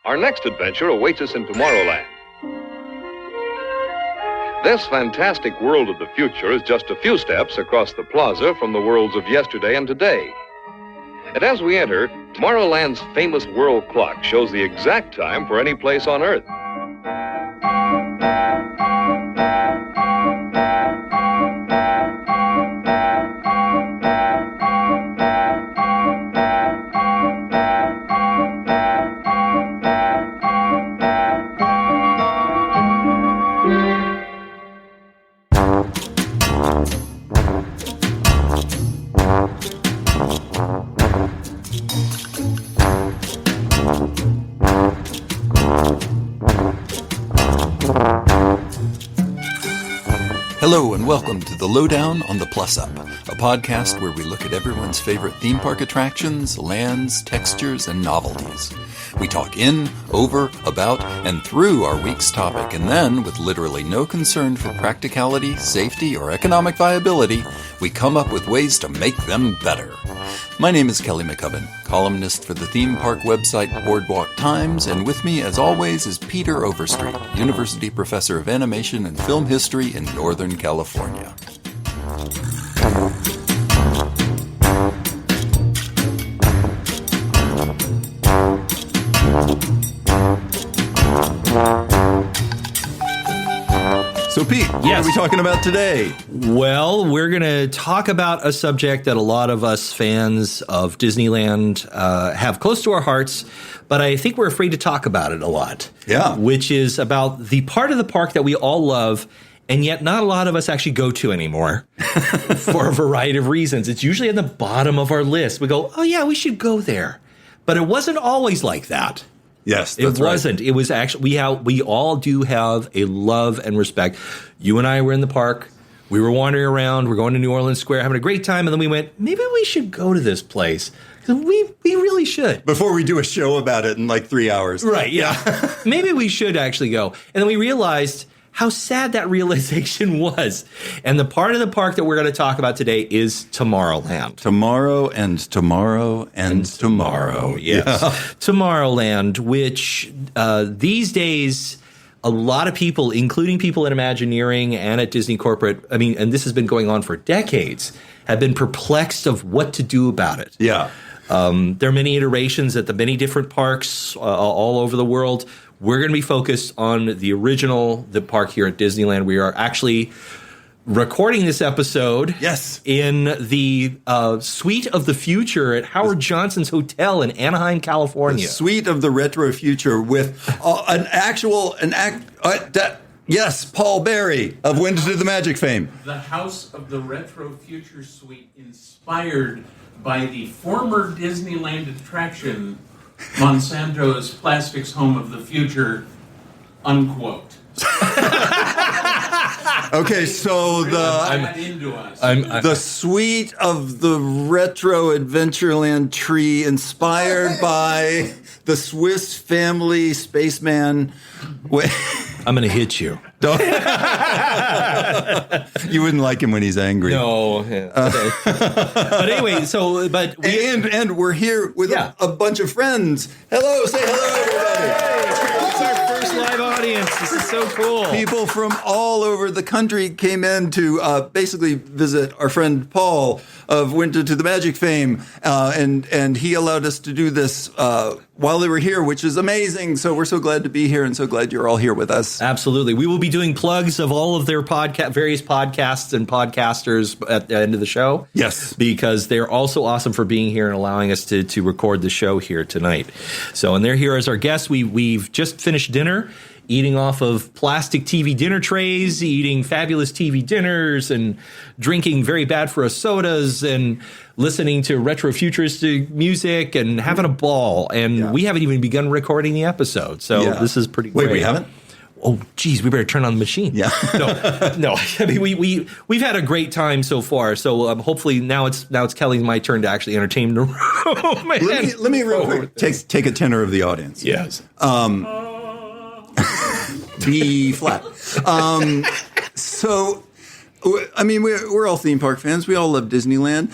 Our next adventure awaits us in Tomorrowland. This fantastic world of the future is just a few steps across the plaza from the worlds of yesterday and today. And as we enter, Tomorrowland's famous world clock shows the exact time for any place on Earth. Hello and welcome to The Lowdown on the Plus Up, a podcast where we look at everyone's favorite theme park attractions, lands, textures, and novelties. We talk in, over, about, and through our week's topic, and then, with literally no concern for practicality, safety, or economic viability, we come up with ways to make them better. My name is Kelly McCubbin, columnist for the theme park website Boardwalk Times, and with me, as always, is Peter Overstreet, University Professor of Animation and Film History in Northern California. So, Pete, what are we talking about today? Well, we're going to talk about a subject that a lot of us fans of Disneyland have close to our hearts, but I think we're afraid to talk about it a lot. Yeah. Which is about the part of the park that we all love, and yet not a lot of us actually go to anymore for a variety of reasons. It's usually at the bottom of our list. We go, oh, yeah, we should go there. But it wasn't always like that. Yes, that's it wasn't. Right. It was actually we all do have a love and respect. You and I were in the park. We were wandering around. We're going to New Orleans Square, having a great time, and then we went, maybe we should go to this place. We really should. Before we do a show about it in like 3 hours. Right, yeah. Maybe we should actually go. And then we realized how sad that realization was. And the part of the park that we're going to talk about today is Tomorrowland. Tomorrow and tomorrow and tomorrow. Yes. Yeah. Tomorrowland, which these days, a lot of people, including people in Imagineering and at Disney Corporate, and this has been going on for decades, have been perplexed of what to do about it. Yeah. There are many iterations at the many different parks all over the world. We're going to be focused on the park here at Disneyland. We are actually recording this episode in the Suite of the Future at Howard Johnson's Hotel in Anaheim, California. The Suite of the Retro Future with Paul Berry of When to the Magic fame. The House of the Retro Future Suite inspired by the former Disneyland attraction Monsanto's Plastics Home of the Future, unquote. Okay, so the Suite of the Retro Adventureland tree inspired by the Swiss Family Spaceman. I'm going to hit you. You wouldn't like him when he's angry. No. Okay. But anyway, and we're here with a bunch of friends. Hello, say hello, everybody. It's our first live audience. This is so cool. People from all over the country came in to basically visit our friend Paul of Winter to the Magic fame, and he allowed us to do this while they were here, which is amazing. So we're so glad to be here and so glad you're all here with us. Absolutely. We will be doing plugs of all of their various podcasts and podcasters at the end of the show. Yes. Because they're also awesome for being here and allowing us to record the show here tonight. So, and they're here as our guests. We've just finished dinner, eating off of plastic TV dinner trays, eating fabulous TV dinners, and drinking very bad for us sodas, and listening to retro futuristic music, and having a ball. And we haven't even begun recording the episode, so this is pretty great. Wait, we haven't? Oh, geez, we better turn on the machine. Yeah. No. I mean, we've had a great time so far. So hopefully now it's Kelly's my turn to actually entertain the room. Let me real quick take a tenor of the audience. Yes. B flat. So, I mean, we're all theme park fans. We all love Disneyland.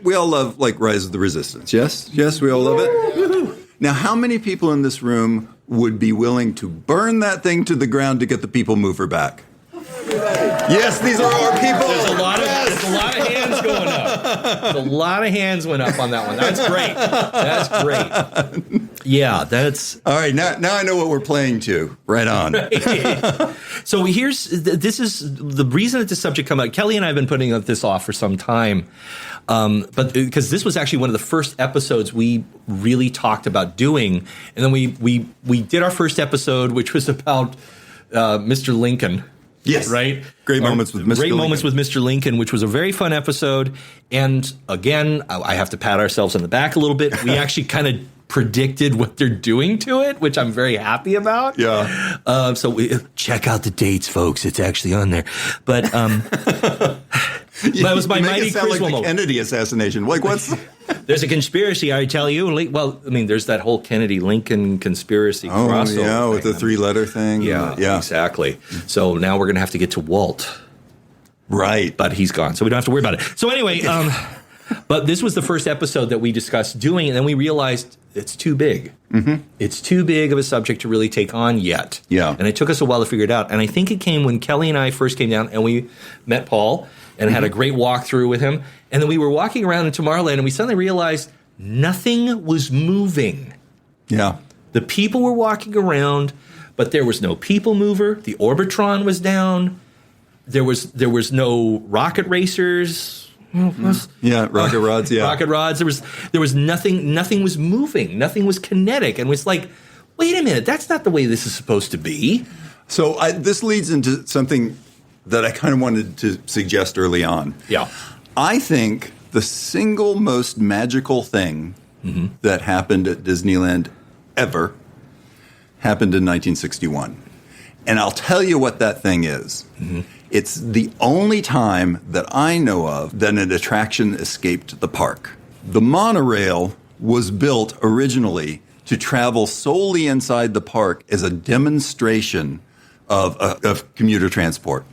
We all love like Rise of the Resistance. Yes, we all love it. Now, how many people in this room would be willing to burn that thing to the ground to get the people mover back? Yes, these are our people. There's a lot of hands going up. There's a lot of hands went up on that one. That's great. That's great. Yeah, that's all right. Now I know what we're playing to. Right on. Right. So this is the reason that this subject come out. Kelly and I have been putting this off for some time, but because this was actually one of the first episodes we really talked about doing, and then we did our first episode, which was about Mr. Lincoln. Yes. Right? Great moments with Mr. Lincoln. Great moments with Mr. Lincoln, which was a very fun episode. And again, I have to pat ourselves on the back a little bit. We actually kind of predicted what they're doing to it, which I'm very happy about. Yeah. So check out the dates, folks. It's actually on there. But that was my mighty sound like Criswell the Kennedy assassination. Like, what's... There's a conspiracy, I tell you. Well, I mean, there's that whole Kennedy-Lincoln conspiracy crossover. Oh, yeah, with the three-letter thing. Yeah, exactly. So now we're going to have to get to Walt. Right. But he's gone, so we don't have to worry about it. So anyway, but this was the first episode that we discussed doing, and then we realized it's too big. Mm-hmm. It's too big of a subject to really take on yet. Yeah. And it took us a while to figure it out. And I think it came when Kelly and I first came down, and we met Paul and had a great walkthrough with him. And then we were walking around in Tomorrowland, and we suddenly realized nothing was moving. Yeah. The people were walking around, but there was no people mover. The Orbitron was down. There was no rocket racers. Yeah, rocket rods. Yeah, rocket rods. There was nothing. Nothing was moving. Nothing was kinetic, and it was like, wait a minute, that's not the way this is supposed to be. So this leads into something that I kind of wanted to suggest early on. Yeah, I think the single most magical thing that happened at Disneyland ever happened in 1961, and I'll tell you what that thing is. Mm-hmm. It's the only time that I know of that an attraction escaped the park. The monorail was built originally to travel solely inside the park as a demonstration of commuter transport.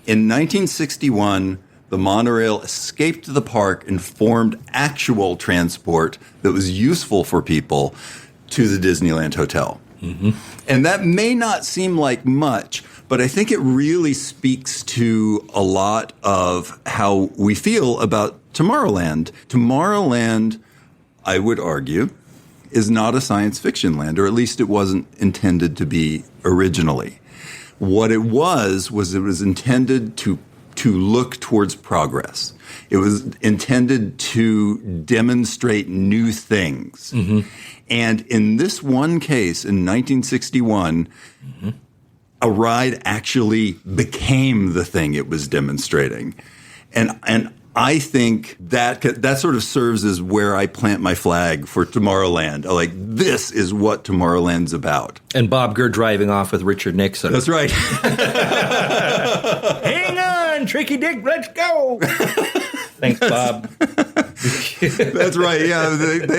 In 1961, the monorail escaped the park and formed actual transport that was useful for people to the Disneyland Hotel. Mm-hmm. And that may not seem like much, but I think it really speaks to a lot of how we feel about Tomorrowland. Tomorrowland, I would argue, is not a science fiction land, or at least it wasn't intended to be originally. What it was intended to look towards progress. It was intended to demonstrate new things. Mm-hmm. And in this one case, in 1961, a ride actually became the thing it was demonstrating. And I think that sort of serves as where I plant my flag for Tomorrowland. Like, this is what Tomorrowland's about. And Bob Gurr driving off with Richard Nixon. That's right. Hang on, Tricky Dick, let's go. Thanks, Bob. That's right. Yeah,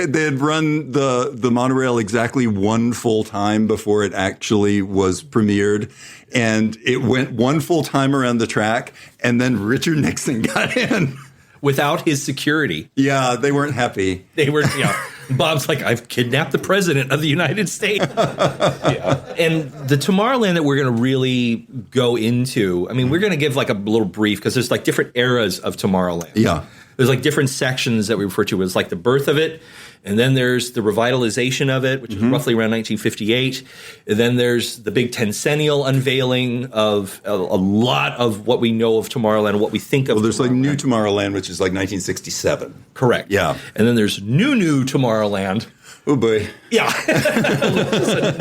they had run the monorail exactly one full time before it actually was premiered, and it went one full time around the track, and then Richard Nixon got in without his security. Yeah, they weren't happy. They were. Yeah, Bob's like, I've kidnapped the president of the United States. Yeah. And the Tomorrowland that we're going to really go into, I mean, we're going to give like a little brief because there's like different eras of Tomorrowland. Yeah. There's like different sections that we refer to as like the birth of it. And then there's the revitalization of it, which is roughly around 1958. And then there's the big Tencennial unveiling of a lot of what we know of Tomorrowland and what we think of. Well, there's like New Tomorrowland, which is like 1967. Correct. Yeah. And then there's New Tomorrowland. Oh, boy. Yeah.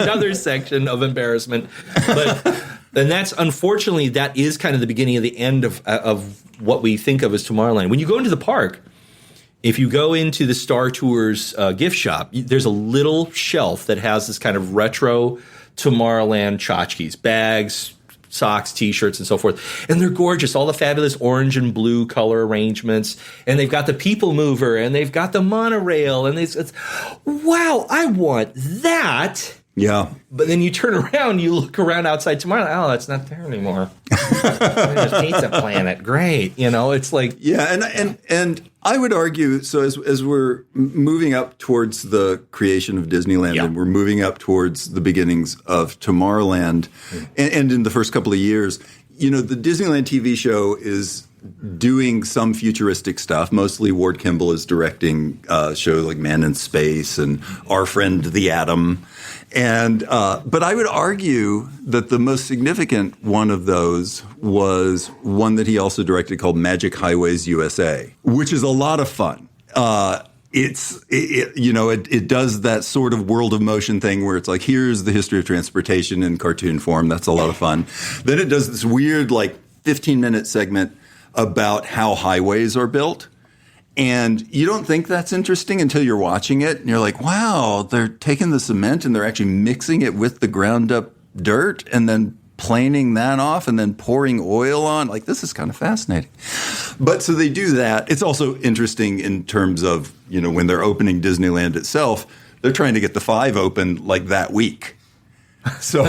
Another section of embarrassment. And that's, unfortunately, that is kind of the beginning of the end of what we think of as Tomorrowland. When you go into the park, if you go into the Star Tours gift shop, there's a little shelf that has this kind of retro Tomorrowland tchotchkes, bags, socks, T-shirts, and so forth. And they're gorgeous, all the fabulous orange and blue color arrangements. And they've got the People Mover, and they've got the monorail, and wow, I want that. Yeah. But then you turn around, you look around outside Tomorrowland. Oh, that's not there anymore. There's Pizza Planet. Great. It's like. Yeah. And I would argue, so as we're moving up towards the creation of Disneyland and we're moving up towards the beginnings of Tomorrowland, and in the first couple of years, the Disneyland TV show is doing some futuristic stuff. Mostly Ward Kimball is directing shows like Man in Space and Our Friend the Atom. And but I would argue that the most significant one of those was one that he also directed called Magic Highways USA, which is a lot of fun. It does that sort of world of motion thing where it's like, here's the history of transportation in cartoon form. That's a lot of fun. Then it does this weird 15-minute segment about how highways are built. And you don't think that's interesting until you're watching it. And you're like, wow, they're taking the cement and they're actually mixing it with the ground up dirt and then planing that off and then pouring oil on. This is kind of fascinating. But so they do that. It's also interesting in terms of, when they're opening Disneyland itself, they're trying to get the 5 open that week. So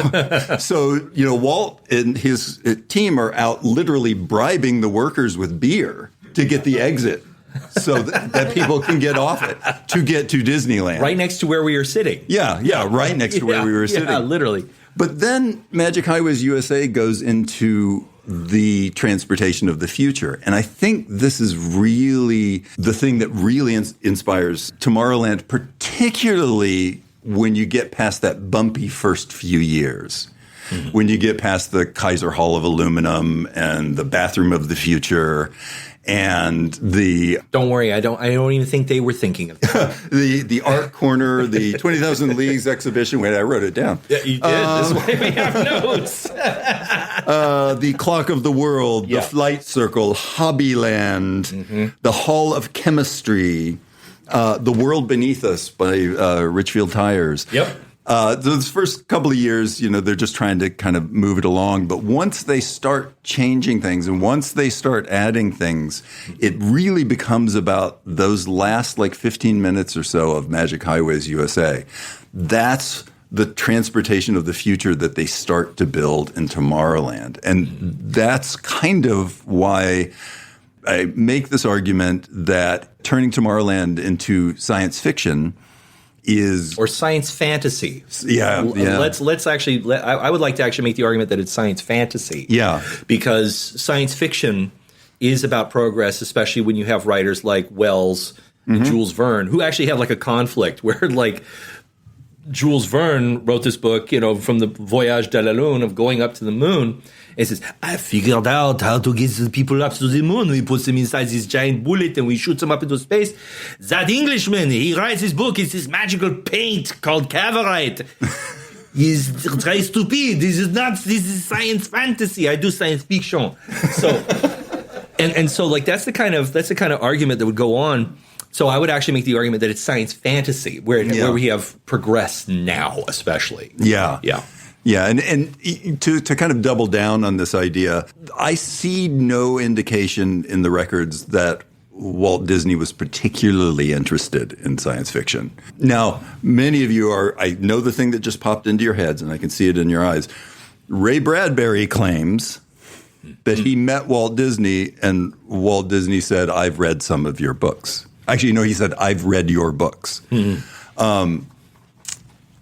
Walt and his team are out literally bribing the workers with beer to get the exit so that people can get off it to get to Disneyland. Right next to where we were sitting. Yeah, right next to where we were sitting. Yeah, literally. But then Magic Highways USA goes into the transportation of the future. And I think this is really the thing that really inspires Tomorrowland, particularly when you get past that bumpy first few years. Mm-hmm. When you get past the Kaiser Hall of Aluminum and the Bathroom of the Future and the... Don't worry, I don't even think they were thinking of that. the art corner, the 20,000 Leagues exhibition. Wait, I wrote it down. Yeah, you did. That's why we have notes. The Clock of the World, the Flight Circle, Hobbyland, the Hall of Chemistry, The World Beneath Us by Richfield Tires. Yep. Those first couple of years, they're just trying to kind of move it along. But once they start changing things and once they start adding things, it really becomes about those last 15 minutes or so of Magic Highways USA. That's the transportation of the future that they start to build in Tomorrowland. And that's kind of why I make this argument that turning Tomorrowland into science fiction or science fantasy. Yeah. Let's actually. I would like to actually make the argument that it's science fantasy. Yeah. Because science fiction is about progress, especially when you have writers like Wells and Jules Verne, who actually have a conflict where Jules Verne wrote this book, from the Voyage de la Lune of going up to the moon. It says, I figured out how to get the people up to the moon. We put them inside this giant bullet and we shoot them up into space. That Englishman, he writes his book. It's this magical paint called Cavorite. He's very stupid. This is science fantasy. I do science fiction. So, and so that's the kind of argument that would go on. So I would actually make the argument that it's science fantasy, where we have progressed now, especially. Yeah. Yeah. Yeah, and to kind of double down on this idea, I see no indication in the records that Walt Disney was particularly interested in science fiction. Now, many of you I know the thing that just popped into your heads, and I can see it in your eyes. Ray Bradbury claims that he met Walt Disney, and Walt Disney said, I've read some of your books. Actually, no, he said, I've read your books. I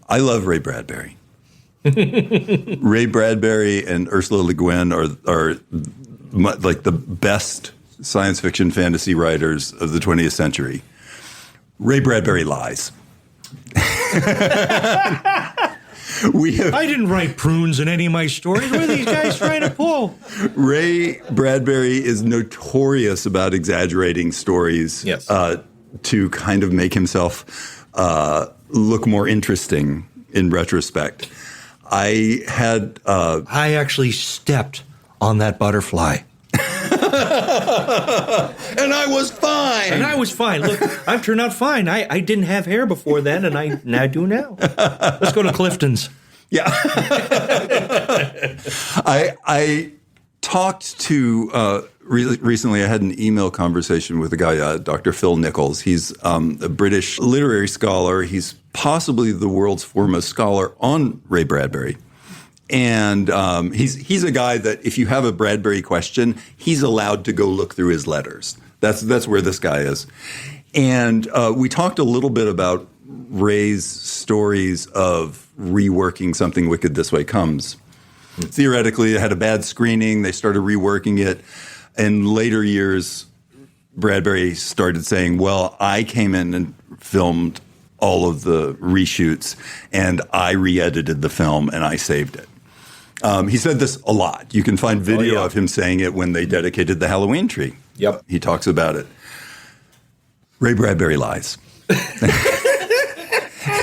love Ray Bradbury. Ray Bradbury and Ursula Le Guin are the best science fiction fantasy writers of the 20th century. Ray Bradbury lies. I didn't write prunes in any of my stories. What are these guys trying to pull? Ray Bradbury is notorious about exaggerating stories to kind of make himself look more interesting in retrospect. I actually stepped on that butterfly. And I was fine. Look, I've turned out fine. I didn't have hair before then, and I do now. Let's go to Clifton's. Yeah. I talked to recently I had an email conversation with a guy, Dr. Phil Nichols. He's a British literary scholar. He's possibly the world's foremost scholar on Ray Bradbury. And he's a guy that if you have a Bradbury question, he's allowed to go look through his letters. That's where this guy is. And we talked a little bit about Ray's stories of reworking Something Wicked This Way Comes. Theoretically, it had a bad screening. They started reworking it. In later years, Bradbury started saying, well, I came in and filmed all of the reshoots, and I re-edited the film, and I saved it. He said this a lot. You can find video of him saying it when they dedicated the Halloween tree. Yep. He talks about it. Ray Bradbury lies.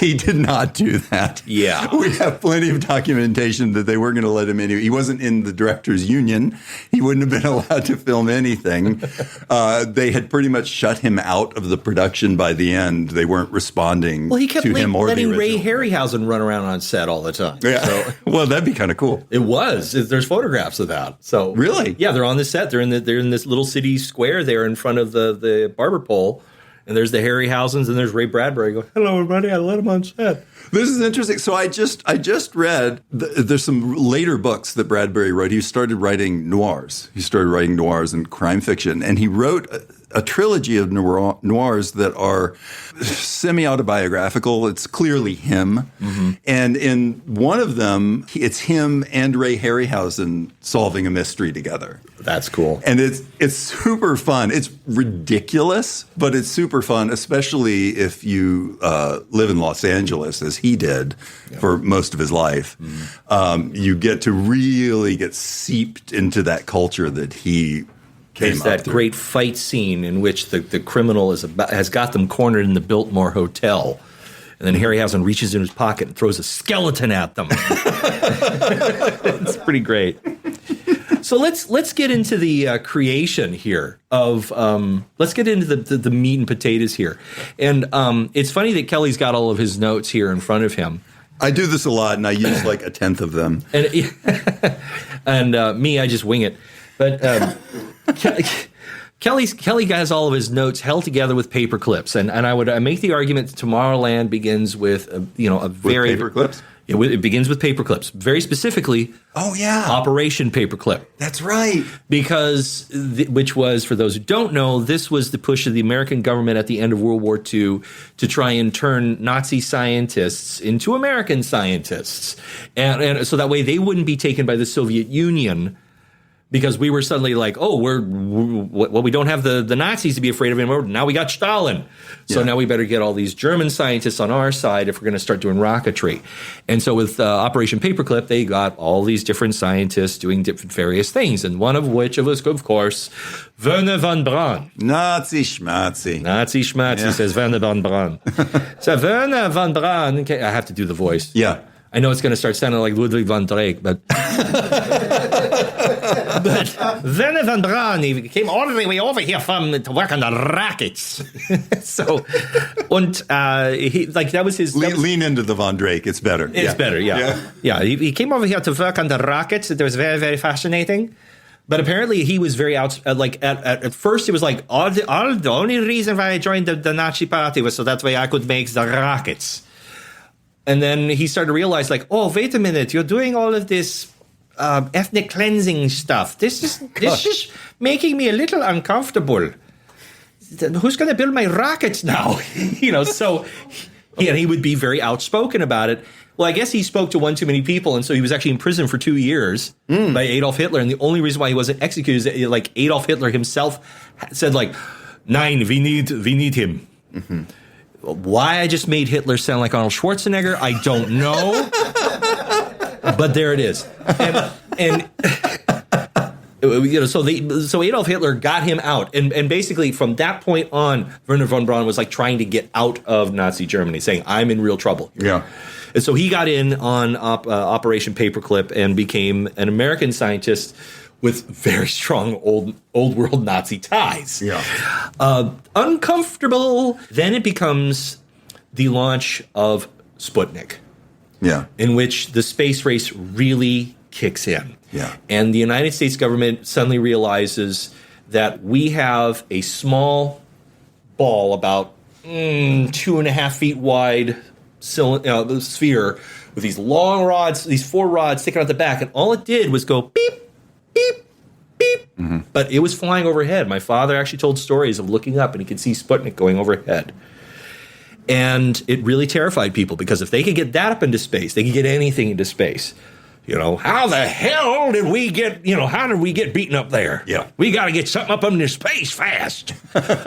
He did not do that. Yeah. We have plenty of documentation that they weren't going to let him in. He wasn't in the director's union. He wouldn't have been allowed to film anything. They had pretty much shut him out of the production by the end. They weren't responding Well, he kept to him or letting the Ray original. Harryhausen run around on set all the time. Yeah. So Well, that'd be kind of cool. it was. There's photographs of that. So Really? Yeah, they're on the set. They're in this little city square there in front of the barber pole. And there's the Harryhausens and there's Ray Bradbury going, hello, everybody. I let him on set. This is interesting. So I just read, there's some later books that Bradbury wrote. He started writing noirs. He started writing noirs and crime fiction. And he wrote a trilogy of noirs that are semi-autobiographical. It's clearly him. Mm-hmm. And in one of them, it's him and Ray Harryhausen solving a mystery together. That's cool. And it's super fun. It's ridiculous, but it's super fun, especially if you live in Los Angeles, as he did for most of his life. Mm-hmm. You get to really get seeped into that culture that he came There's up that through. great fight scene in which the criminal has got them cornered in the Biltmore Hotel. And then Harryhausen reaches in his pocket and throws a skeleton at them. It's pretty great. So let's get into the creation here of let's get into the meat and potatoes here. And it's funny that Kelly's got all of his notes here in front of him. I do this a lot, and I use like a tenth of them. And me, I just wing it. But Kelly has all of his notes held together with paper clips, and I make the argument that Tomorrowland begins with a very paper clips. It begins with paper clips, very specifically. Oh yeah, Operation Paperclip. That's right. Because which was, for those who don't know, this was the push of the American government at the end of World War II to try and turn Nazi scientists into American scientists, and so that way they wouldn't be taken by the Soviet Union. Because we were suddenly like, oh, we don't have the Nazis to be afraid of anymore. Now we got Stalin. So now we better get all these German scientists on our side if we're going to start doing rocketry. And so with Operation Paperclip, they got all these different scientists doing different various things. And one of which was, of course, Werner von Braun. Nazi schmatzi. Nazi schmatzi, says Werner von Braun. So Werner von Braun, okay, I have to do the voice. Yeah. I know it's going to start sounding like Ludwig von Drake, but Werner von Braun, he came all the way over here to work on the rockets. So, and that was his. Lean into the Von Drake. It's better. It's better, yeah. He came over here to work on the rockets. It was very, very fascinating. But apparently he was very at first it was like the only reason why I joined the Nazi party was so that way I could make the rockets. And then he started to realize, like, oh, wait a minute, you're doing all of this ethnic cleansing stuff. This is making me a little uncomfortable. Who's going to build my rockets now? So he would be very outspoken about it. Well, I guess he spoke to one too many people, and so he was actually in prison for 2 years by Adolf Hitler. And the only reason why he wasn't executed is that, like, Adolf Hitler himself said, like, "Nein, we need him." Mm-hmm. Why I just made Hitler sound like Arnold Schwarzenegger, I don't know. But there it is. And so Adolf Hitler got him out. And basically from that point on, Werner von Braun was like trying to get out of Nazi Germany, saying, I'm in real trouble. Yeah. And so he got in on Operation Paperclip and became an American scientist with very strong old world Nazi ties. Yeah. Uncomfortable. Then it becomes the launch of Sputnik. Yeah. In which the space race really kicks in. Yeah. And the United States government suddenly realizes that we have a small ball about 2.5 feet wide sphere with these long rods, these 4 rods sticking out the back, and all it did was go beep, beep, beep. Mm-hmm. But it was flying overhead. My father actually told stories of looking up and he could see Sputnik going overhead. And it really terrified people because if they could get that up into space, they could get anything into space. How the hell did we get, how did we get beaten up there? Yeah. We got to get something up into space fast.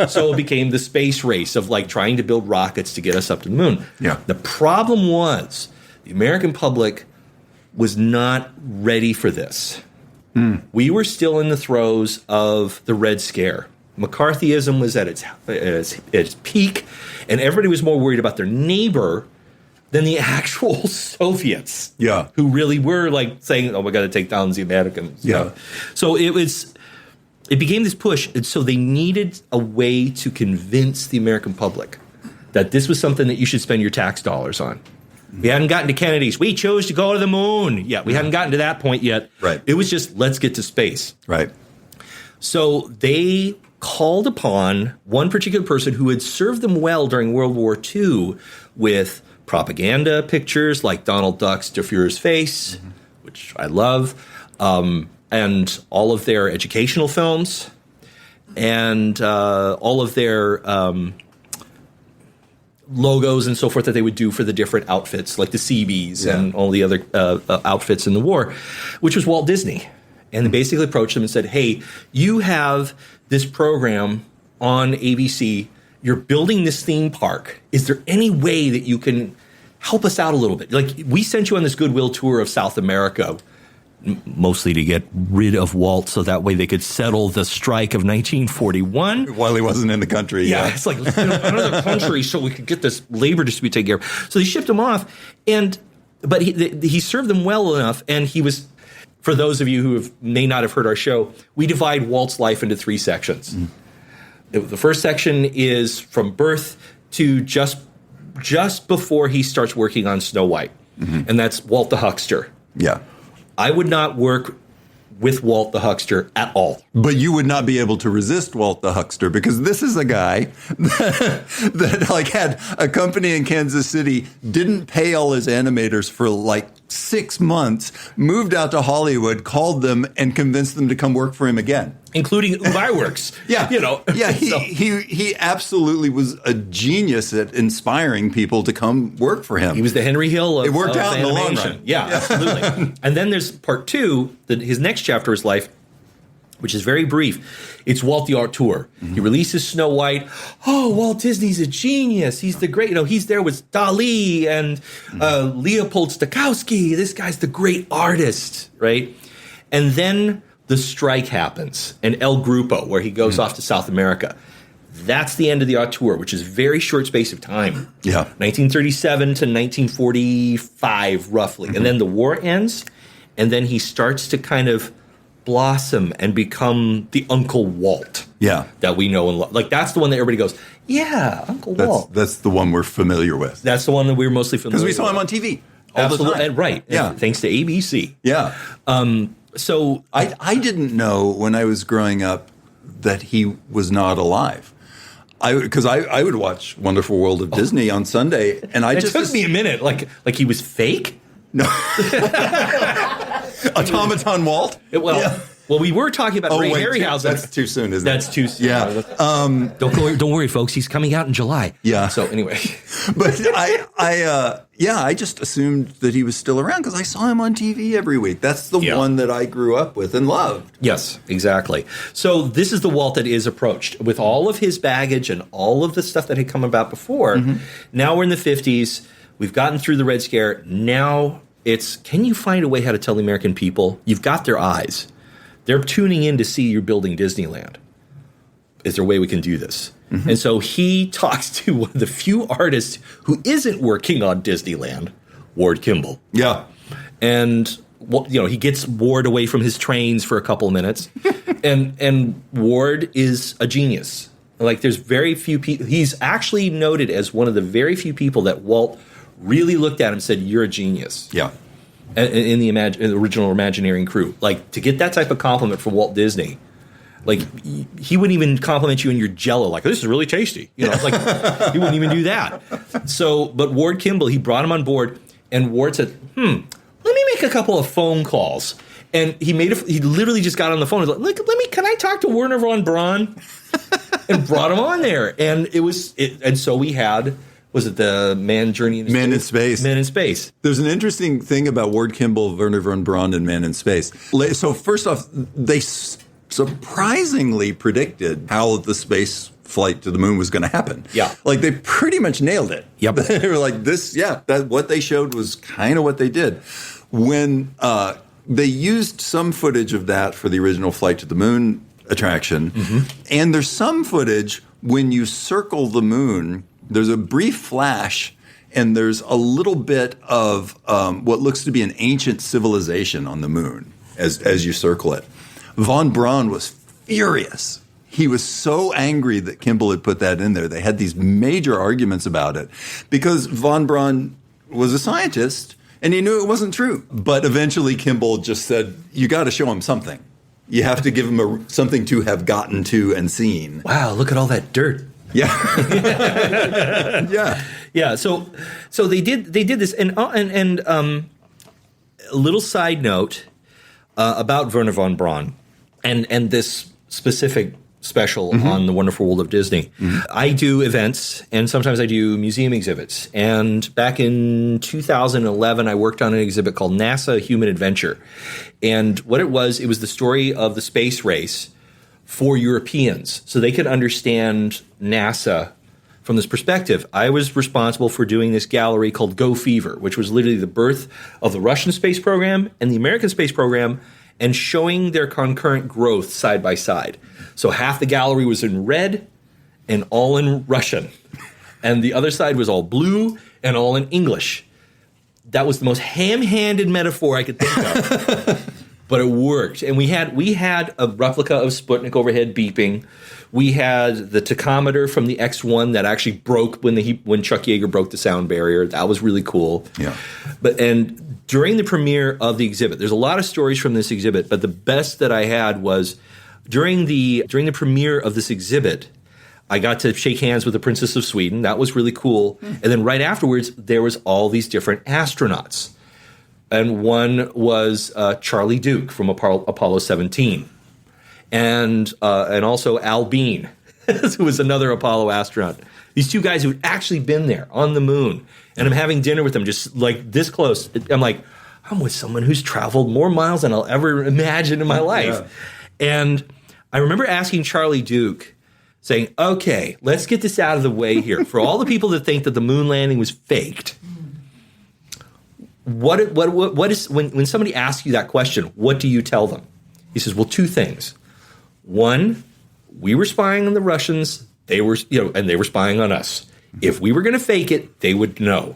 So it became the space race of trying to build rockets to get us up to the moon. Yeah. The problem was the American public was not ready for this. We were still in the throes of the Red Scare. McCarthyism was at its peak, and everybody was more worried about their neighbor than the actual Soviets. Yeah. Who really were saying, "Oh, we got to take down the Americans." Yeah. So it became this push, and so they needed a way to convince the American public that this was something that you should spend your tax dollars on. We hadn't gotten to Kennedy's. We chose to go to the moon. Yeah, we hadn't gotten to that point yet. Right. It was just, let's get to space. Right. So they called upon one particular person who had served them well during World War II with propaganda pictures like Donald Duck's Der Fuhrer's face, which I love, and all of their educational films, and all of their logos and so forth that they would do for the different outfits, like the Seabees and all the other outfits in the war, which was Walt Disney. And they basically approached them and said, hey, you have this program on ABC. You're building this theme park. Is there any way that you can help us out a little bit? We sent you on this goodwill tour of South America, mostly to get rid of Walt so that way they could settle the strike of 1941. While he wasn't in the country. Yeah, it's let's get him another country so we could get this labor dispute taken care of. So they shipped him off, but he served them well enough, and he was, for those of you who may not have heard our show, we divide Walt's life into 3 sections. The first section is from birth to just before he starts working on Snow White, and that's Walt the Huckster. Yeah. I would not work with Walt the Huckster at all. But you would not be able to resist Walt the Huckster because this is a guy that had a company in Kansas City, didn't pay all his animators for 6 months, moved out to Hollywood, called them, and convinced them to come work for him again. Including Ubiworks. Yeah. Yeah, he absolutely was a genius at inspiring people to come work for him. He was the Henry Hill of It worked out in the long animation. run. Yeah, absolutely. And then there's part 2, his next chapter of his life, which is very brief. It's Walt the Art Tour. He releases Snow White. Oh, Walt Disney's a genius. He's the great, he's there with Dali and Leopold Stokowski. This guy's the great artist, right? And then the strike happens, and El Grupo, where he goes off to South America. That's the end of the Art Tour, which is a very short space of time. Yeah. 1937 to 1945, roughly. And then the war ends, and then he starts to kind of blossom and become the Uncle Walt that we know and love. That's the one that everybody goes, yeah, Uncle Walt. That's the one we're familiar with. That's the one that we're mostly familiar with. Because we saw him on TV all Absolutely. the time. Right. Yeah. Thanks to ABC. Yeah. So I didn't know when I was growing up that he was not alive. Because I would watch Wonderful World of Disney on Sunday, and it took me a minute. Like he was fake? No. Automaton Walt? Well, we were talking about Ray Harryhausen. That's too soon, isn't it? That's too soon. Yeah. Don't worry, folks. He's coming out in July. Yeah. So anyway, but I just assumed that he was still around because I saw him on TV every week. That's the one that I grew up with and loved. Yes, exactly. So this is the Walt that is approached with all of his baggage and all of the stuff that had come about before. Now we're in the 50s. We've gotten through the Red Scare. Now it's, can you find a way how to tell the American people you've got their eyes? They're tuning in to see you building Disneyland. Is there a way we can do this? And so he talks to one of the few artists who isn't working on Disneyland, Ward Kimball. Yeah. And he gets Ward away from his trains for a couple of minutes. and Ward is a genius. There's very few people. He's actually noted as one of the very few people that Walt really looked at him and said, "You're a genius." Yeah. In the original Imagineering crew. To get that type of compliment from Walt Disney Like he wouldn't even compliment you on your Jello, like this is really tasty. You know, like he wouldn't even do that. So, but Ward Kimball, he brought him on board, and Ward said, "Let me make a couple of phone calls." And he literally just got on the phone and was like, can I talk to Werner von Braun? And brought him on there, and and so we had. Was it the Man Journey into Man Space? Man in Space. There's an interesting thing about Ward Kimball, Werner von Braun, and Man in Space. So first off, they surprisingly predicted how the space flight to the moon was going to happen. Yeah. Like they pretty much nailed it. Yep. They were like what they showed was kind of what they did. When they used some footage of that for the original Flight to the Moon attraction, and there's some footage when you circle the moon. There's a brief flash, and there's a little bit of what looks to be an ancient civilization on the moon as you circle it. Von Braun was furious. He was so angry that Kimball had put that in there. They had these major arguments about it because Von Braun was a scientist, and he knew it wasn't true. But eventually Kimball just said, you got to show him something. You have to give him something to have gotten to and seen. Wow, look at all that dirt. Yeah. Yeah. So they did this, and a little side note about Werner von Braun and this specific special on the Wonderful World of Disney. I do events, and sometimes I do museum exhibits. And back in 2011, I worked on an exhibit called NASA Human Adventure. And what it was the story of the space race for Europeans, so they could understand NASA from this perspective. I was responsible for doing this gallery called Go Fever, which was literally the birth of the Russian space program and the American space program, and showing their concurrent growth side by side. So half the gallery was in red and all in Russian, and the other side was all blue and all in English. That was the most ham-handed metaphor I could think of. But it worked, and we had a replica of Sputnik overhead beeping. We had the tachometer from the X-1 that actually broke when Chuck Yeager broke the sound barrier. That was really cool. Yeah. And during the premiere of the exhibit, there's a lot of stories from this exhibit, but the best that I had was during the premiere of this exhibit, I got to shake hands with the Princess of Sweden. That was really cool. And then right afterwards, there was all these different astronauts. And one was Charlie Duke from Apollo 17, and also Al Bean, who was another Apollo astronaut. These two guys who had actually been there on the moon, and I'm having dinner with them just like this close. I'm like, I'm with someone who's traveled more miles than I'll ever imagine in my life. Yeah. And I remember asking Charlie Duke, saying, "Okay, let's get this out of the way here. For all the people that think that the moon landing was faked." What is when somebody asks you that question, what do you tell them? He says, well, two things. One, we were spying on the Russians, and they were spying on us. If we were going to fake it, they would know.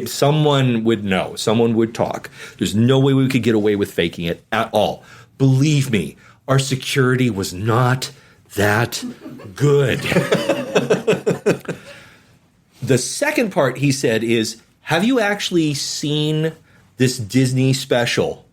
Someone would know. Someone would talk. There's no way we could get away with faking it at all. Believe me, our security was not that good. The second part, he said, is, have you actually seen this Disney special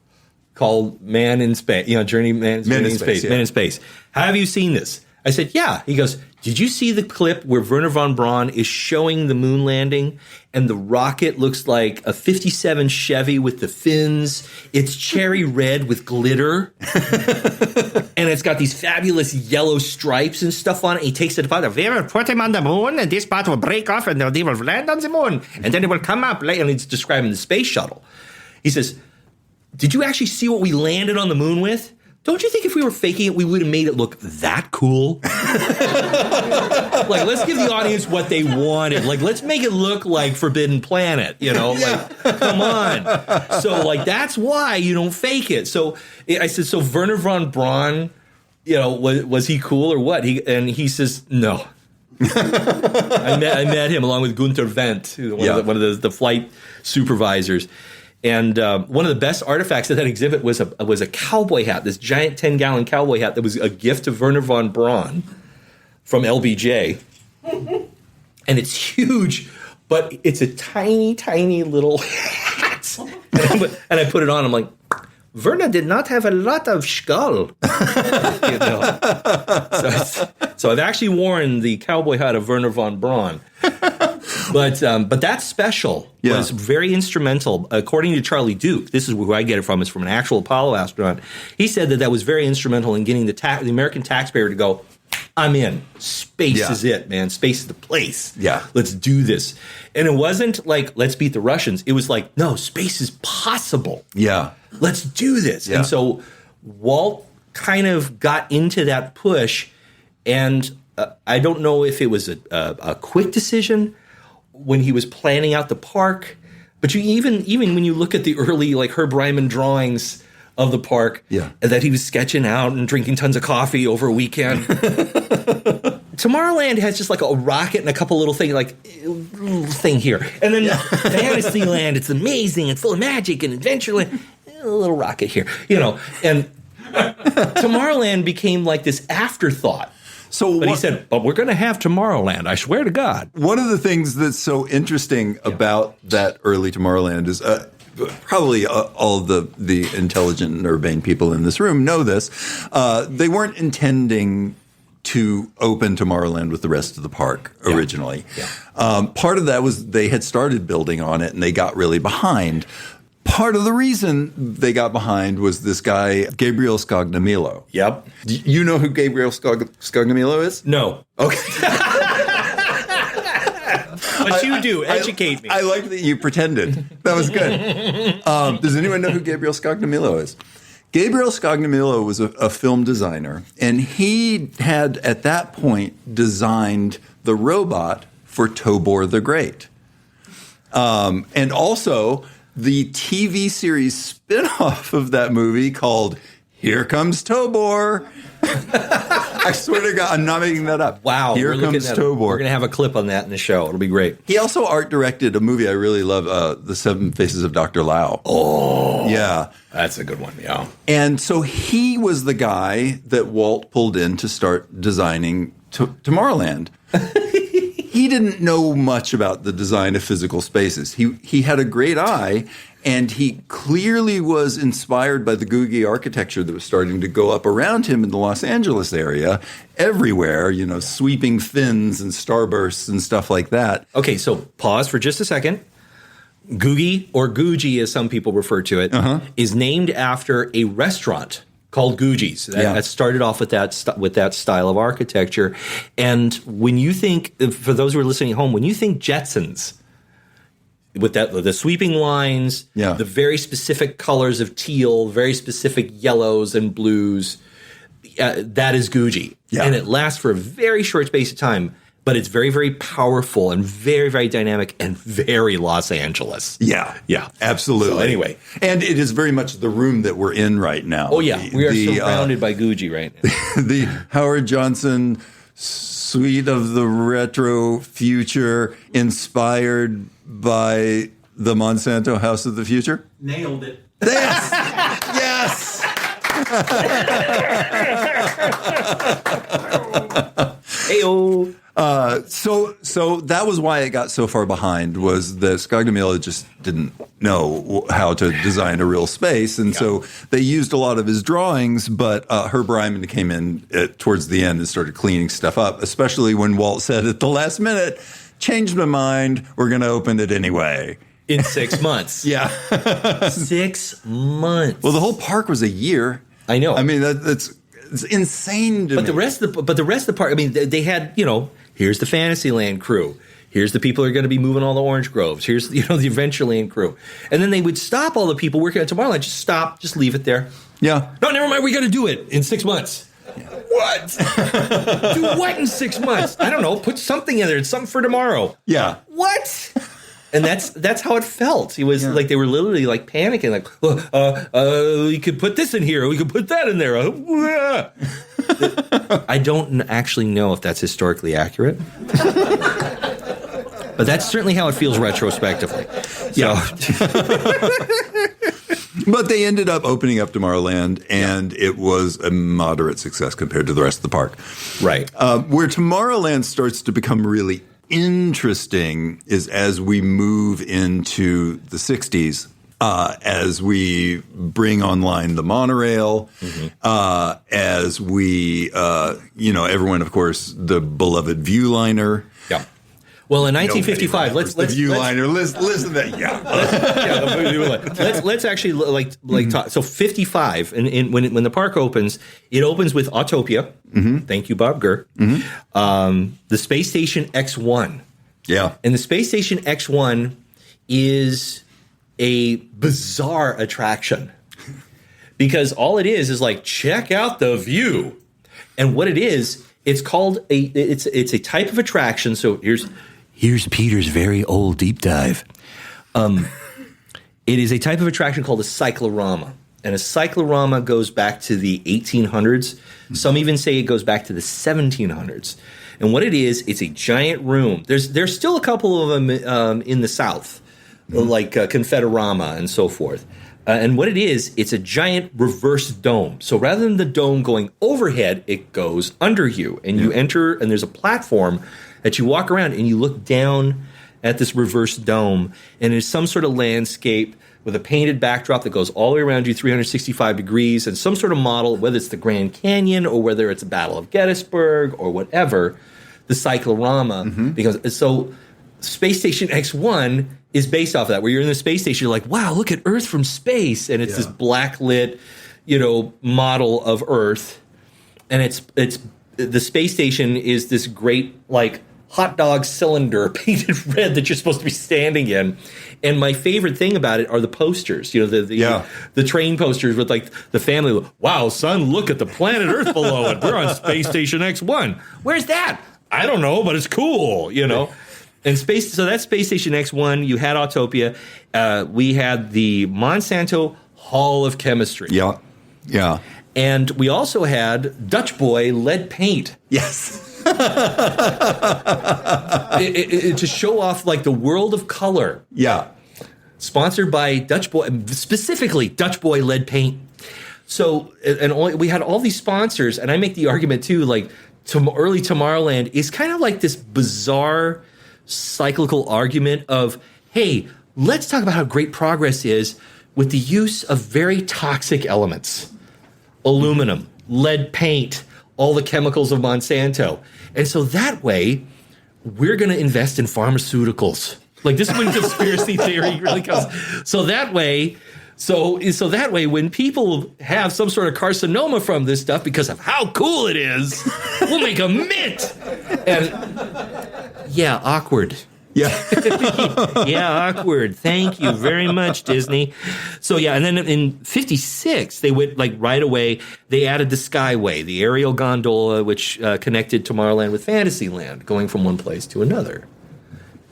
called Man in Space? Journey Man in Space. Yeah. Man in Space. Have you seen this? I said, yeah. He goes, did you see the clip where Werner von Braun is showing the moon landing and the rocket looks like a 57 Chevy with the fins? It's cherry red with glitter. And it's got these fabulous yellow stripes and stuff on it. He takes it apart. We will put him on the moon, and this part will break off, and they will land on the moon. And then it will come up. And he's describing the space shuttle. He says, did you actually see what we landed on the moon with? Don't you think if we were faking it, we would have made it look that cool? Like, let's give the audience what they wanted. Like, let's make it look like Forbidden Planet, Like, come on. So, like, that's why you don't fake it. So I said, so Werner von Braun, was he cool or what? He says, no. I met him along with Gunther Wendt, one of the flight supervisors. And one of the best artifacts of that exhibit was a cowboy hat, this giant 10-gallon cowboy hat that was a gift to Werner von Braun from LBJ. And it's huge, but it's a tiny, tiny little hat. And I put it on. I'm like, Werner did not have a lot of skull. You know? So I've actually worn the cowboy hat of Werner von Braun. But that special was very instrumental. According to Charlie Duke, this is where I get it from. It's from an actual Apollo astronaut. He said that was very instrumental in getting the American taxpayer to go, I'm in. Space is it, man. Space is the place. Yeah. Let's do this. And it wasn't like, let's beat the Russians. It was like, no, space is possible. Yeah. Let's do this. Yeah. And so Walt kind of got into that push. And I don't know if it was a quick decision when he was planning out the park. But you even when you look at the early like Herb Ryman drawings of the park that he was sketching out and drinking tons of coffee over a weekend. Tomorrowland has just like a rocket and a couple little things, like little thing here. And then Fantasyland, it's amazing and full of magic, and Adventureland, a little rocket here, you know. And Tomorrowland became like this afterthought. But he said, but we're going to have Tomorrowland, I swear to God. One of the things that's so interesting about that early Tomorrowland is probably all the intelligent and urbane people in this room know this. They weren't intending to open Tomorrowland with the rest of the park originally. Yeah. Part of that was they had started building on it and they got really behind. Part of the reason they got behind was this guy, Gabriel Scognamillo. Yep. You know who Gabriel Scognamillo is? No. Okay. But you do. Educate me. I like that you pretended. That was good. Does anyone know who Gabriel Scognamillo is? Gabriel Scognamillo was a film designer, and he had, at that point, designed the robot for Tobor the Great. And also the TV series spinoff of that movie called Here Comes Tobor. I swear to God, I'm not making that up. Wow. Here Comes Tobor. We're going to have a clip on that in the show. It'll be great. He also art directed a movie I really love, The Seven Faces of Dr. Lao. Oh. Yeah. That's a good one, yeah. And so he was the guy that Walt pulled in to start designing Tomorrowland. He didn't know much about the design of physical spaces. He had a great eye, and he clearly was inspired by the Googie architecture that was starting to go up around him in the Los Angeles area, everywhere, you know, sweeping fins and starbursts and stuff like that. Okay, so pause for just a second. Googie, or Googie as some people refer to it, is named after a restaurant called Googie's. That started off with that style of architecture. And when you think, for those who are listening at home, when you think Jetsons, with the sweeping lines, the very specific colors of teal, very specific yellows and blues, that is Googie. Yeah. And it lasts for a very short space of time. But it's very, very powerful and very, very dynamic and very Los Angeles. Yeah. Yeah. Absolutely. So anyway. And it is very much the room that we're in right now. Oh, yeah. We are surrounded by Googie right now. The Howard Johnson suite of the retro future inspired by the Monsanto House of the Future. Nailed it. Yes. Yes. Hey-oh. So that was why it got so far behind, was that Scognamillo just didn't know how to design a real space. And so they used a lot of his drawings, but Herb Ryman came in towards the end and started cleaning stuff up, especially when Walt said at the last minute, changed my mind, we're going to open it anyway. In 6 months. Yeah. 6 months. Well, the whole park was a year. I know. I mean, it's insane to me. But the rest of the park, I mean, they had, you know, here's the Fantasyland crew. Here's the people who are going to be moving all the orange groves. Here's, you know, the Adventureland crew. And then they would stop all the people working at Tomorrowland. Just stop. Just leave it there. Yeah. No, never mind. We got to do it in 6 months. Yeah. What? Do what in 6 months? I don't know. Put something in there. It's something for tomorrow. Yeah. What? And that's how it felt. He was like, they were literally like panicking, like, we could put this in here, we could put that in there. I don't actually know if that's historically accurate, but that's certainly how it feels retrospectively. Yeah. But they ended up opening up Tomorrowland, and it was a moderate success compared to the rest of the park. Right. Where Tomorrowland starts to become really interesting is as we move into the 60s. as we bring online the monorail, as we, everyone, of course, the beloved Viewliner. Yeah. Well, in 1955, let's Viewliner. Listen to that. Yeah. Let's actually talk. So 55, and when the park opens, it opens with Autopia. Thank you, Bob Gurr. The Space Station X1. Yeah. And the Space Station X1 is a bizarre attraction because all it is like, check out the view. And what it is, it's called it's a type of attraction. So here's Peter's very old deep dive. It is a type of attraction called a cyclorama. And a cyclorama goes back to the 1800s. Some even say it goes back to the 1700s. And what it is, it's a giant room. There's still a couple of them in the South, like Confederama and so forth. And what it is, it's a giant reverse dome. So rather than the dome going overhead, it goes under you. And you enter, and there's a platform that you walk around, and you look down at this reverse dome. And it's some sort of landscape with a painted backdrop that goes all the way around you 365 degrees, and some sort of model, whether it's the Grand Canyon or whether it's the Battle of Gettysburg or whatever, the cyclorama. Because so Space Station X1 is based off of that, where you're in the space station, you're like, wow, look at Earth from space. And it's this blacklit, model of Earth. And it's the space station is this great, like, hot dog cylinder painted red that you're supposed to be standing in. And my favorite thing about it are the posters, the train posters with like the family. Wow, son, look at the planet Earth below it. We're on Space Station X1. Where's that? I don't know, but it's cool, And so that's Space Station X1. You had Autopia. We had the Monsanto Hall of Chemistry. Yeah. Yeah. And we also had Dutch Boy lead paint. Yes. To show off like the world of color. Yeah. Sponsored by Dutch Boy, specifically Dutch Boy lead paint. So, we had all these sponsors, and I make the argument too, like early Tomorrowland is kind of like this bizarre cyclical argument of, hey, let's talk about how great progress is with the use of very toxic elements. Aluminum, lead paint, all the chemicals of Monsanto. And so that way, we're going to invest in pharmaceuticals. Like, this is when conspiracy theory really comes. So that way, when people have some sort of carcinoma from this stuff because of how cool it is, we'll make a mint. And yeah, awkward. Yeah. Yeah, awkward. Thank you very much, Disney. So, yeah, and then in 56, they went, like, right away, they added the Skyway, the aerial gondola, which connected Tomorrowland with Fantasyland, going from one place to another.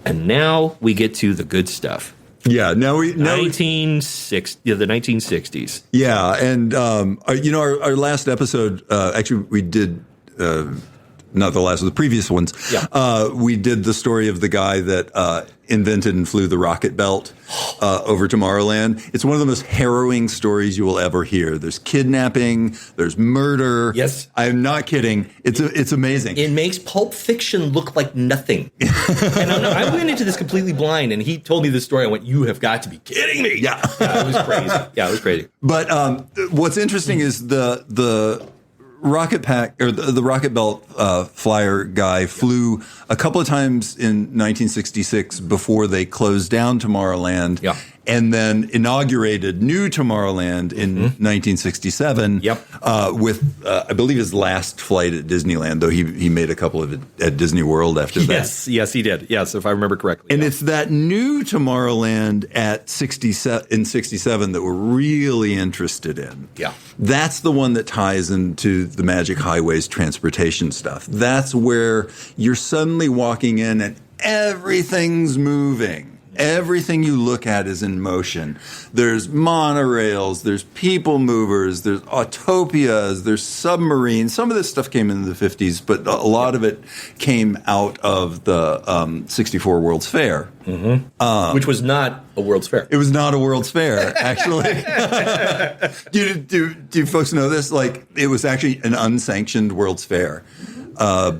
And now we get to the good stuff. Yeah, the 1960s. Yeah, and our last episode, actually, we did. Not the last of the previous ones. Yeah. We did the story of the guy that invented and flew the rocket belt over Tomorrowland. It's one of the most harrowing stories you will ever hear. There's kidnapping. There's murder. Yes. I'm not kidding. It's amazing. It makes Pulp Fiction look like nothing. And I went into this completely blind, and he told me this story. I went, you have got to be kidding me. Yeah. It was crazy. Yeah, it was crazy. But what's interesting is the rocket pack or the rocket belt flyer guy flew a couple of times in 1966 before they closed down Tomorrowland, and then inaugurated new Tomorrowland in 1967. With I believe his last flight at Disneyland, though he made a couple of it at Disney World after that. Yes, he did. Yes, if I remember correctly. And it's that new Tomorrowland at 67 that we're really interested in. Yeah. That's the one that ties into the Magic Highways transportation stuff. That's where you're suddenly walking in and everything's moving. Everything you look at is in motion. There's monorails, there's PeopleMovers, there's Autopias, there's submarines. Some of this stuff came in the 50s, but a lot of it came out of the 64 World's Fair. Which was not a World's Fair. It was not a World's Fair, actually. do folks know this? Like, it was actually an unsanctioned World's Fair.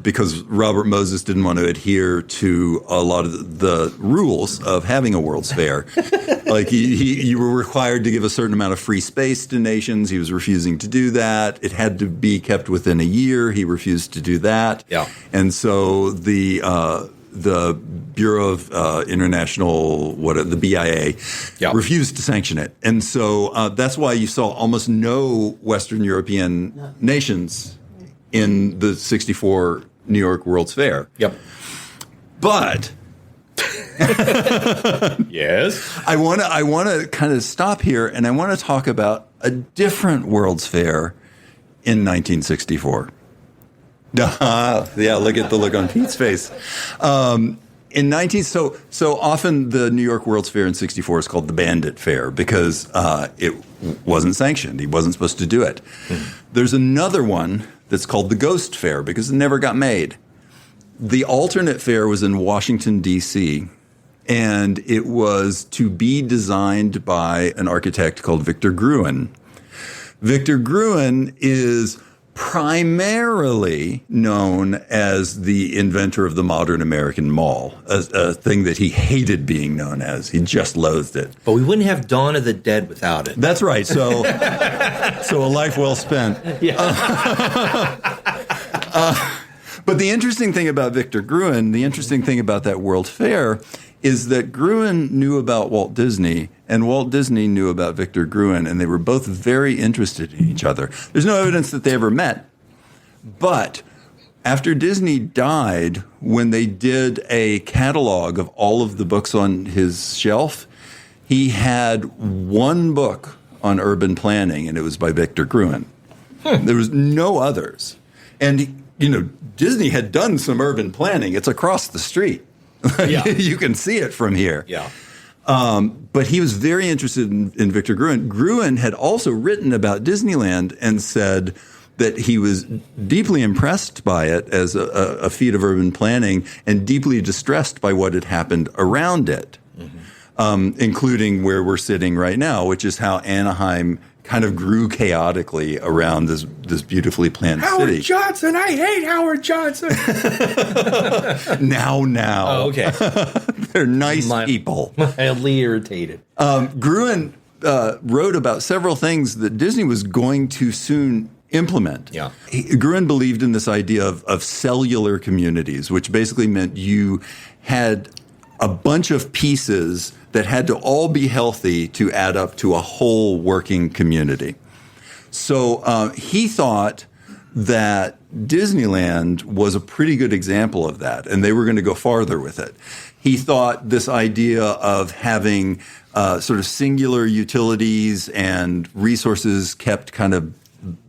because Robert Moses didn't want to adhere to a lot of the rules of having a World's Fair. Like you were required to give a certain amount of free space to nations. He was refusing to do that. It had to be kept within a year. He refused to do that. Yeah. And so the Bureau of International, the BIA, refused to sanction it. And so that's why you saw almost no Western European nations in the 64 New York World's Fair. Yep. But yes, I want to kind of stop here, and I want to talk about a different World's Fair in 1964. Yeah, look at the look on Pete's face. So often the New York World's Fair in 64 is called the Bandit Fair because it wasn't sanctioned. He wasn't supposed to do it. There's another one that's called the Ghost Fair because it never got made. The alternate fair was in Washington, D.C., and it was to be designed by an architect called Victor Gruen. Victor Gruen is primarily known as the inventor of the modern American mall, a thing that he hated being known as. He just loathed it. But we wouldn't have Dawn of the Dead without it. That's right. So, so a life well spent. Yeah. But the interesting thing about Victor Gruen, the interesting thing about that World Fair, is that Gruen knew about Walt Disney, and Walt Disney knew about Victor Gruen, and they were both very interested in each other. There's no evidence that they ever met, but after Disney died, when they did a catalog of all of the books on his shelf, he had one book on urban planning, and it was by Victor Gruen. There was no others. And, Disney had done some urban planning. It's across the street. Yeah. You can see it from here. Yeah. But he was very interested in Victor Gruen. Gruen had also written about Disneyland and said that he was deeply impressed by it as a feat of urban planning and deeply distressed by what had happened around it, including where we're sitting right now, which is how Anaheim kind of grew chaotically around this beautifully planned city. Howard Johnson, I hate Howard Johnson. Now. Oh, okay. They're nice people. Mildly irritated. Gruen wrote about several things that Disney was going to soon implement. Yeah. Gruen believed in this idea of cellular communities, which basically meant you had a bunch of pieces that had to all be healthy to add up to a whole working community. So he thought that Disneyland was a pretty good example of that, and they were going to go farther with it. He thought this idea of having sort of singular utilities and resources kept kind of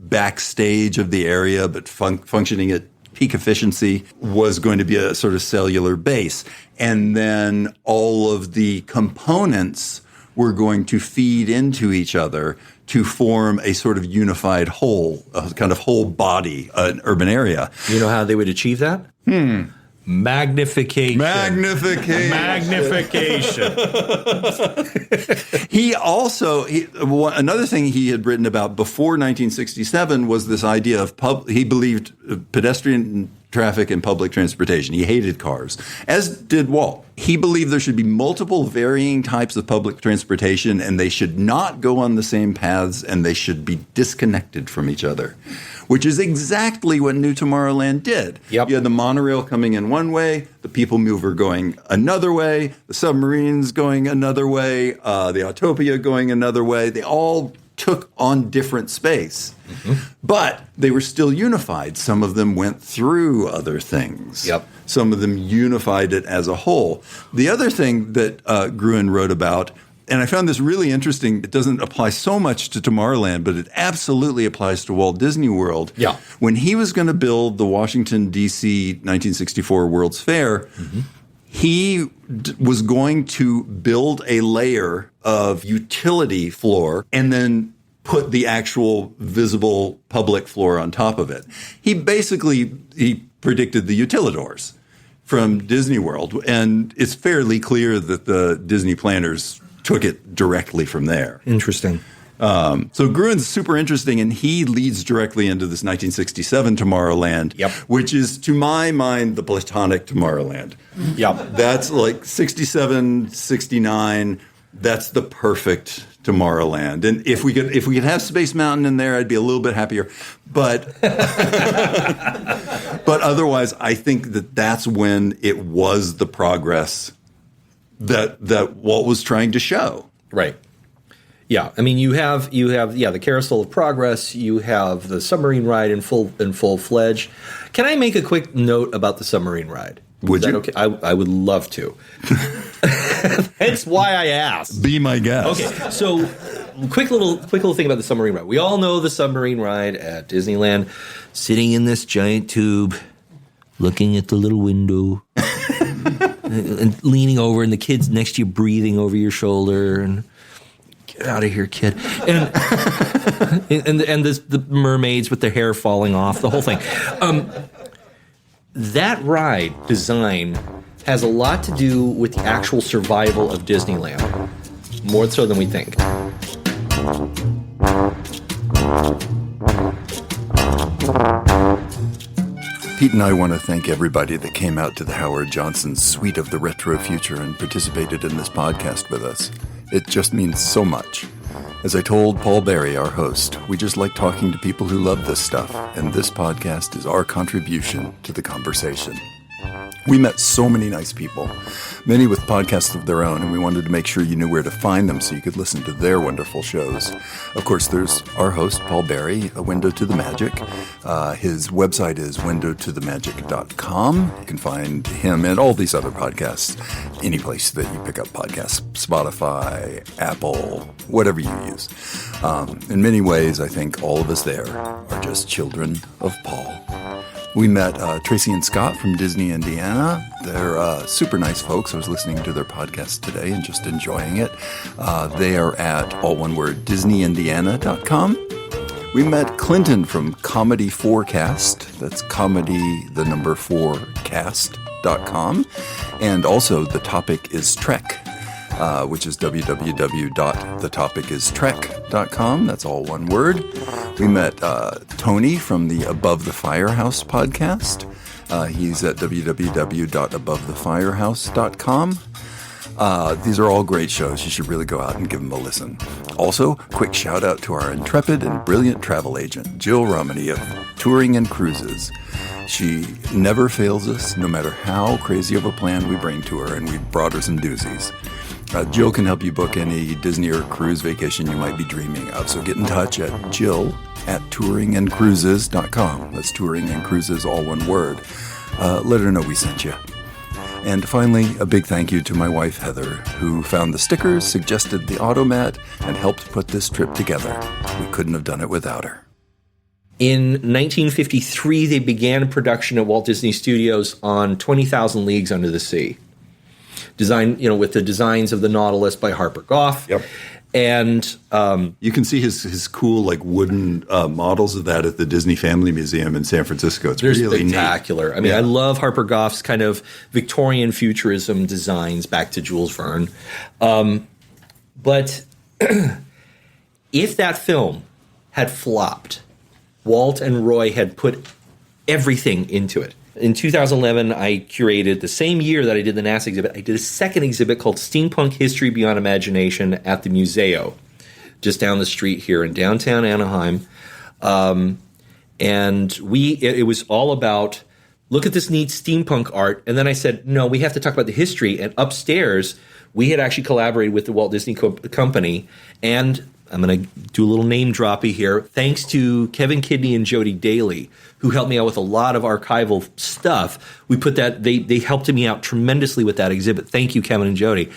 backstage of the area but functioning at peak efficiency was going to be a sort of cellular base. And then all of the components were going to feed into each other to form a sort of unified whole, a kind of whole body, an urban area. You know how they would achieve that? Magnification. He also, another thing he had written about before 1967 was this idea of he believed pedestrian traffic and public transportation. He hated cars, as did Walt. He believed there should be multiple varying types of public transportation, and they should not go on the same paths, and they should be disconnected from each other, which is exactly what New Tomorrowland did. Yep. You had the monorail coming in one way, the PeopleMover going another way, the submarines going another way, the Autopia going another way. They all took on different space. But they were still unified. Some of them went through other things. Yep. Some of them unified it as a whole. The other thing that Gruen wrote about, and I found this really interesting, it doesn't apply so much to Tomorrowland, but it absolutely applies to Walt Disney World. Yeah. When he was going to build the Washington, D.C. 1964 World's Fair, he was going to build a layer of utility floor and then put the actual visible public floor on top of it. He predicted the utilidors from Disney World, and it's fairly clear that the Disney planners took it directly from there. Interesting. So Gruen's super interesting, and he leads directly into this 1967 Tomorrowland, which is, to my mind, the platonic Tomorrowland. Yep. That's like 67, 69. That's the perfect Tomorrowland. And if we could have Space Mountain in there, I'd be a little bit happier. But but otherwise, I think that's when it was the progress that Walt was trying to show. Right. Yeah, I mean, you have the Carousel of Progress. You have the submarine ride in full fledged. Can I make a quick note about the submarine ride? Would you? Okay? I would love to. That's why I asked. Be my guest. Okay, so quick little thing about the submarine ride. We all know the submarine ride at Disneyland. Sitting in this giant tube, looking at the little window, and leaning over, and the kids next to you breathing over your shoulder, and get out of here, kid. And the mermaids with their hair falling off, the whole thing. That ride design has a lot to do with the actual survival of Disneyland, more so than we think. Pete and I want to thank everybody that came out to the Howard Johnson Suite of the Retro Future and participated in this podcast with us. It just means so much. As I told Paul Berry, our host, we just like talking to people who love this stuff, and this podcast is our contribution to the conversation. We met so many nice people, many with podcasts of their own, and we wanted to make sure you knew where to find them so you could listen to their wonderful shows. Of course, there's our host, Paul Berry, A Window to the Magic. His website is windowtothemagic.com. You can find him and all these other podcasts any place that you pick up podcasts, Spotify, Apple, whatever you use. In many ways, I think all of us there are just children of Paul. We met Tracy and Scott from Disney, Indiana. They're super nice folks. I was listening to their podcast today and just enjoying it. They are at, all one word, DisneyIndiana.com. We met Clinton from Comedy Forecast. That's comedy, the number 4, cast.com. And also The Topic is Trek, which is www.thetopicistrek.com. That's all one word. We met Tony from the Above the Firehouse podcast. He's at www.abovethefirehouse.com. These are all great shows. You should really go out and give them a listen. Also, quick shout out to our intrepid and brilliant travel agent, Jill Romany of Touring and Cruises. She never fails us, no matter how crazy of a plan we bring to her, and we've brought her some doozies. Jill can help you book any Disney or cruise vacation you might be dreaming of. So get in touch at jill@touringandcruises.com. That's touring and cruises, all one word. Let her know we sent you. And finally, a big thank you to my wife, Heather, who found the stickers, suggested the automat, and helped put this trip together. We couldn't have done it without her. In 1953, they began production at Walt Disney Studios on 20,000 Leagues Under the Sea. Design, with the designs of the Nautilus by Harper Goff. Yep. And you can see his cool wooden models of that at the Disney Family Museum in San Francisco. It's really spectacular. Neat. I mean, I love Harper Goff's kind of Victorian futurism designs back to Jules Verne. But if that film had flopped, Walt and Roy had put everything into it. In 2011, I curated, the same year that I did the NASA exhibit, I did a second exhibit called Steampunk History Beyond Imagination at the Museo, just down the street here in downtown Anaheim. And it was all about, look at this neat steampunk art. And then I said, no, we have to talk about the history. And upstairs, we had actually collaborated with the Walt Disney Company, and I'm going to do a little name droppy here. Thanks to Kevin Kidney and Jody Daly, who helped me out with a lot of archival stuff. We put that, they helped me out tremendously with that exhibit. Thank you, Kevin and Jody.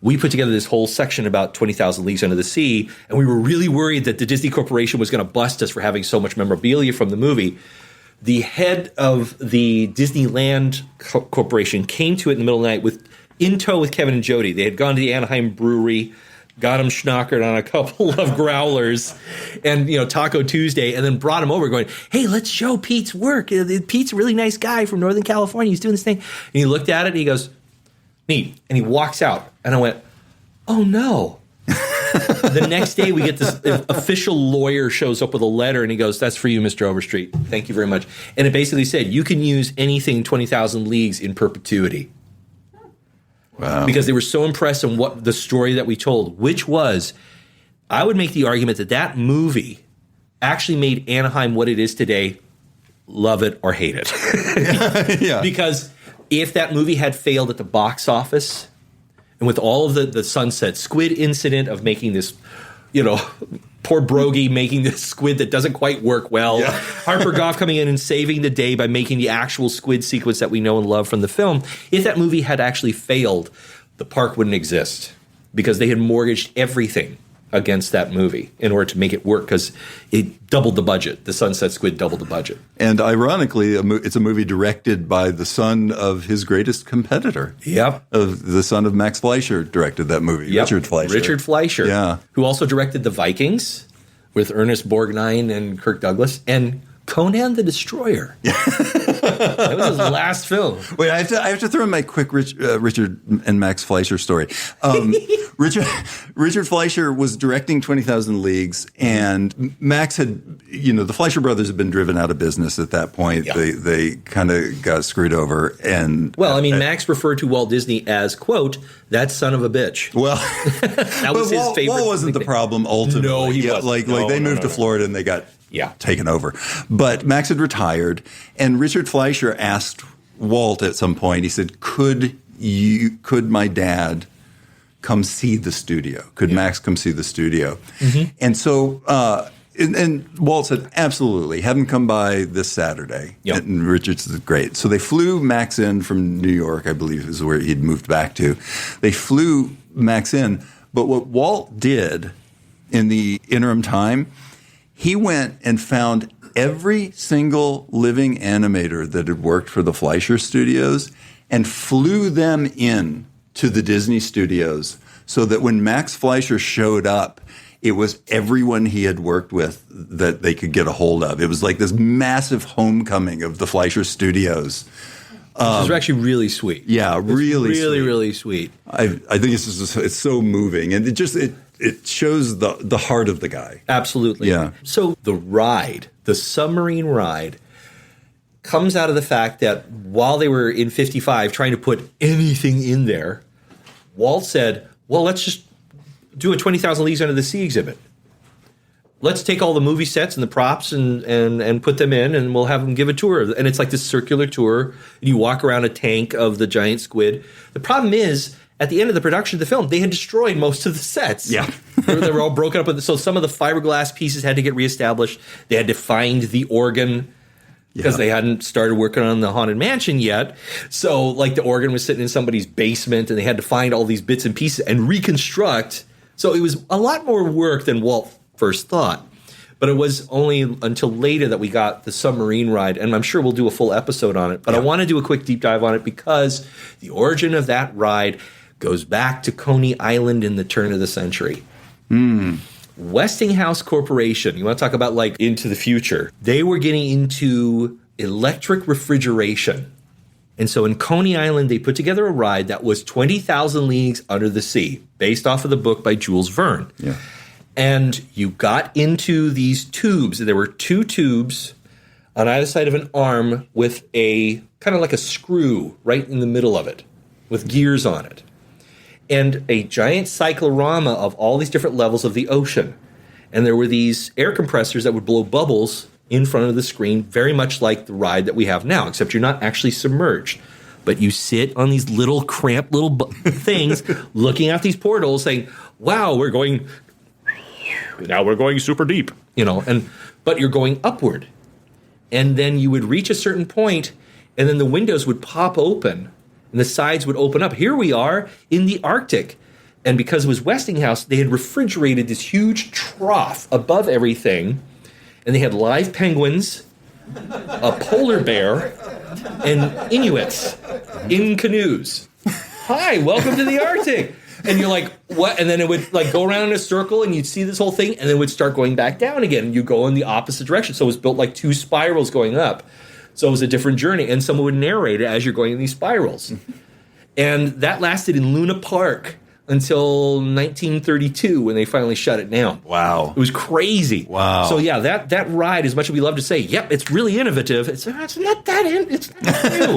We put together this whole section about 20,000 Leagues Under the Sea, and we were really worried that the Disney Corporation was going to bust us for having so much memorabilia from the movie. The head of the Disneyland Corporation came to it in the middle of the night in tow with Kevin and Jody. They had gone to the Anaheim Brewery, got him schnockered on a couple of growlers and, Taco Tuesday, and then brought him over going, hey, let's show Pete's work. Pete's a really nice guy from Northern California. He's doing this thing. And he looked at it and he goes, neat. And he walks out. And I went, oh, no. The next day, we get this official lawyer shows up with a letter, and he goes, "That's for you, Mr. Overstreet. Thank you very much." And it basically said, you can use anything 20,000 Leagues in perpetuity. Wow. Because they were so impressed on what the story that we told, which was, I would make the argument that that movie actually made Anaheim what it is today, love it or hate it. Yeah. Because if that movie had failed at the box office, and with all of the Sunset Squid incident of making this, poor Brogy making this squid that doesn't quite work well, Yeah. Harper Goff coming in and saving the day by making the actual squid sequence that we know and love from the film, if that movie had actually failed, the park wouldn't exist because they had mortgaged everything against that movie in order to make it work because it doubled the budget. The Sunset Squid doubled the budget. And ironically, it's a movie directed by the son of his greatest competitor. Yep. The son of Max Fleischer directed that movie, Yep. Richard Fleischer. Yeah. Who also directed The Vikings with Ernest Borgnine and Kirk Douglas and Conan the Destroyer. That was his last film. Wait, I have to throw in my quick Richard and Max Fleischer story. Richard Fleischer was directing 20,000 Leagues, and Max had, the Fleischer brothers had been driven out of business at that point. Yeah. They kind of got screwed over. And Max referred to Walt Disney as, quote, that son of a bitch. Well, that was his favorite. Walt wasn't the problem ultimately. No, he wasn't. They moved to Florida and they got taken over. But Max had retired, and Richard Fleischer asked Walt at some point, he said, could my dad come see the studio? Could Max come see the studio? Mm-hmm. And so and Walt said, absolutely, have him come by this Saturday. Yep. And Richard said, great. So they flew Max in from New York, I believe is where he'd moved back to. They flew Max in, but what Walt did in the interim time, he went and found every single living animator that had worked for the Fleischer Studios and flew them in to the Disney Studios so that when Max Fleischer showed up, it was everyone he had worked with that they could get a hold of. It was like this massive homecoming of the Fleischer Studios. Which is actually really sweet. Yeah, really sweet. Really sweet. I think it's so moving, and it shows the heart of the guy. Absolutely. Yeah. So the submarine ride, comes out of the fact that while they were in 55 trying to put anything in there, Walt said, well, let's just do a 20,000 Leagues Under the Sea exhibit. Let's take all the movie sets and the props and put them in, and we'll have them give a tour. And it's like this circular tour. You walk around a tank of the giant squid. The problem is, at the end of the production of the film, they had destroyed most of the sets. Yeah. They were all broken up. So some of the fiberglass pieces had to get reestablished. They had to find the organ because they hadn't started working on the Haunted Mansion yet. So the organ was sitting in somebody's basement, and they had to find all these bits and pieces and reconstruct. So it was a lot more work than Walt first thought. But it was only until later that we got the submarine ride, and I'm sure we'll do a full episode on it. But I want to do a quick deep dive on it because the origin of that ride goes back to Coney Island in the turn of the century. Westinghouse Corporation, you want to talk about into the future. They were getting into electric refrigeration. And so in Coney Island, they put together a ride that was 20,000 Leagues Under the Sea, based off of the book by Jules Verne. Yeah. And you got into these tubes. There were two tubes on either side of an arm with a kind of like a screw right in the middle of it with gears on it. And a giant cyclorama of all these different levels of the ocean. And there were these air compressors that would blow bubbles in front of the screen, very much like the ride that we have now, except you're not actually submerged. But you sit on these little cramped little things looking at these portals saying, wow, we're going super deep, but you're going upward. And then you would reach a certain point, and then the windows would pop open, and the sides would open up. Here we are in the Arctic. And because it was Westinghouse, they had refrigerated this huge trough above everything, and they had live penguins, a polar bear, and Inuits in canoes. Hi, welcome to the Arctic. And you're like, what? And then it would go around in a circle, and you'd see this whole thing, and then it would start going back down again. And you go in the opposite direction. So it was built like two spirals going up. So it was a different journey, and someone would narrate it as you're going in these spirals. And that lasted in Luna Park until 1932 when they finally shut it down. Wow. It was crazy. Wow. So yeah, that ride, as much as we love to say, yep, it's really innovative, it's not that it's not new.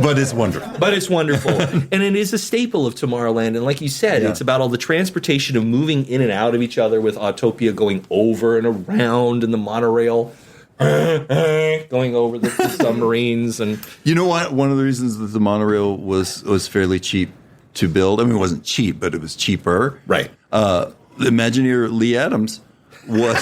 But it's wonderful. But it's wonderful. And it is a staple of Tomorrowland. And like you said, it's about all the transportation of moving in and out of each other, with Autopia going over and around, and the monorail going over the submarines. And you know what? One of the reasons that the monorail was fairly cheap to build, I mean, it wasn't cheap, but it was cheaper. Right. The Imagineer Lee Adams was...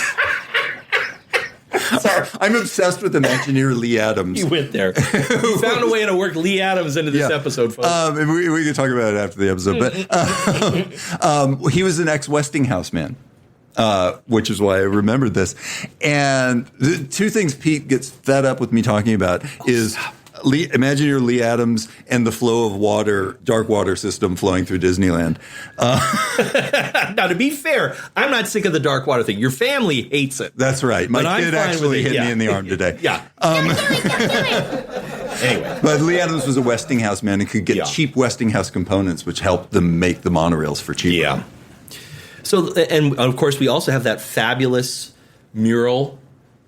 Sorry, I'm obsessed with Imagineer Lee Adams. You went there. You found a way to work Lee Adams into this episode, folks. We can talk about it after the episode. But he was an ex-Westinghouse man, which is why I remembered this. And the two things Pete gets fed up with me talking about is... Imagineer Lee Adams and the flow of water, dark water system flowing through Disneyland. Now, to be fair, I'm not sick of the dark water thing. Your family hates it. That's right. My kid actually hit me in the arm today. Yeah. Anyway. But Lee Adams was a Westinghouse man and could get cheap Westinghouse components, which helped them make the monorails for cheaper. Yeah. So, and of course, we also have that fabulous mural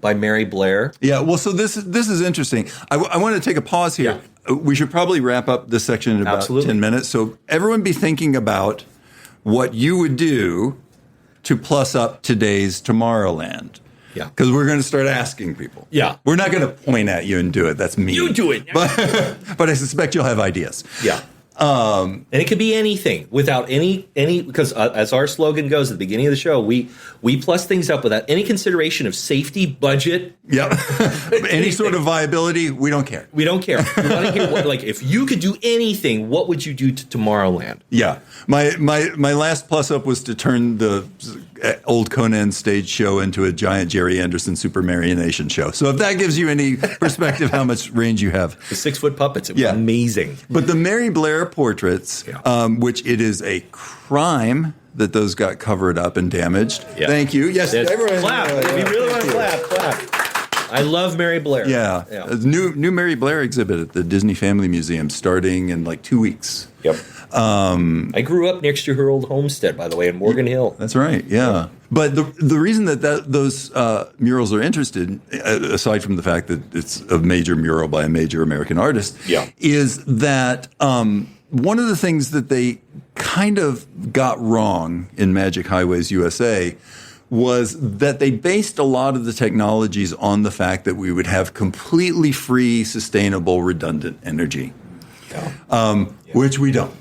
by Mary Blair. Yeah, well, so this is interesting. I want to take a pause here. Yeah. We should probably wrap up this section in about 10 minutes. So everyone be thinking about what you would do to plus up today's Tomorrowland. Yeah. Because we're going to start asking people. Yeah. We're not going to point at you and do it. That's mean. You do it. But I suspect you'll have ideas. Yeah. And it could be anything without any because as our slogan goes at the beginning of the show, we plus things up without any consideration of safety, budget. Yep. Any sort of viability, we don't care. We don't care. We want to hear if you could do anything, what would you do to Tomorrowland? Yeah. My last plus up was to turn the old Conan stage show into a giant Jerry Anderson supermarionation show. So if that gives you any perspective how much range you have. The 6-foot puppets, it was amazing. But the Mary Blair portraits, which it is a crime that those got covered up and damaged. Yeah. Thank you. Yes, everyone. Clap. If you really want to clap. I love Mary Blair. Yeah. A new Mary Blair exhibit at the Disney Family Museum starting in 2 weeks. Yep. I grew up next to her old homestead, by the way, in Morgan Hill. That's right, yeah. But the reason that those murals are interesting, aside from the fact that it's a major mural by a major American artist, is that one of the things that they kind of got wrong in Magic Highways USA was that they based a lot of the technologies on the fact that we would have completely free, sustainable, redundant energy, which we don't.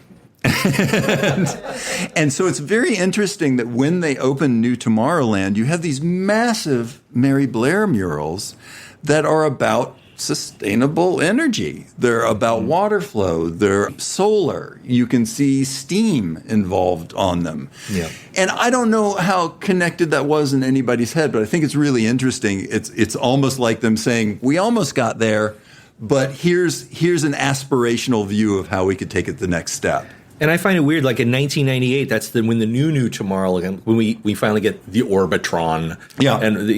And so it's very interesting that when they open New Tomorrowland, you have these massive Mary Blair murals that are about sustainable energy. They're about water flow. They're solar. You can see steam involved on them. Yeah. And I don't know how connected that was in anybody's head, but I think it's really interesting. It's almost like them saying, we almost got there, but here's an aspirational view of how we could take it the next step. And I find it weird, like in 1998, that's when the new Tomorrowland, when we finally get the Orbitron. Yeah. And,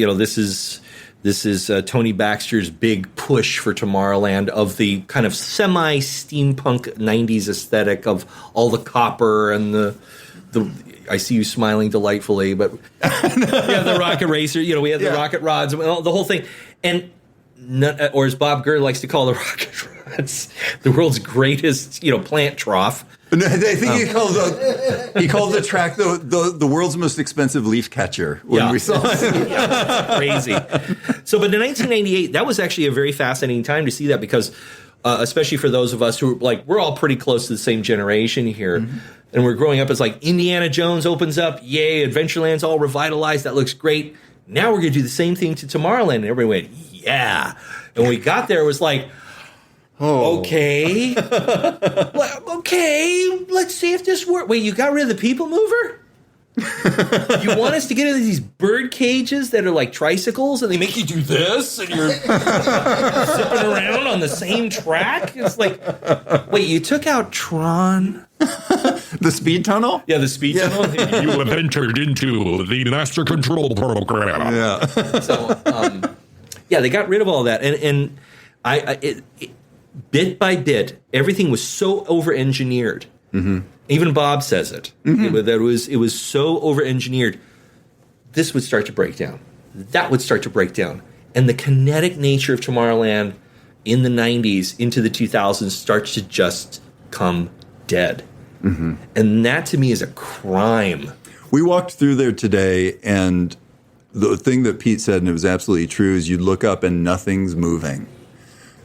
this is Tony Baxter's big push for Tomorrowland of the kind of semi-steampunk 90s aesthetic of all the copper and the I see you smiling delightfully, but the rocket racer, we have the rocket rods, the whole thing. And or as Bob Gurr likes to call the rocket rods, the world's greatest, plant trough. No, I think he called the track the world's most expensive leaf catcher when we saw it. Crazy. So, but in 1998, that was actually a very fascinating time to see that because, especially for those of us who we're all pretty close to the same generation here, and we're growing up. It's like Indiana Jones opens up, yay! Adventureland's all revitalized. That looks great. Now we're going to do the same thing to Tomorrowland, and everybody went, yeah. And when we got there, it was like, okay. Okay, let's see if this works. Wait, you got rid of the PeopleMover? You want us to get into these bird cages that are like tricycles and they make you do this and you're zipping around on the same track? It's like, wait, you took out Tron? The speed tunnel? Yeah, the speed tunnel. You have entered into the master control program. Yeah. So, they got rid of all that. And I bit by bit, everything was so over-engineered Even Bob says it. That it was so over-engineered. This would start to break down. That would start to break down. And the kinetic nature of Tomorrowland in the 90s into the 2000s starts to just come dead. And that to me is a crime. We walked through there today, and the thing that Pete said, and it was absolutely true, is you'd look up and nothing's moving.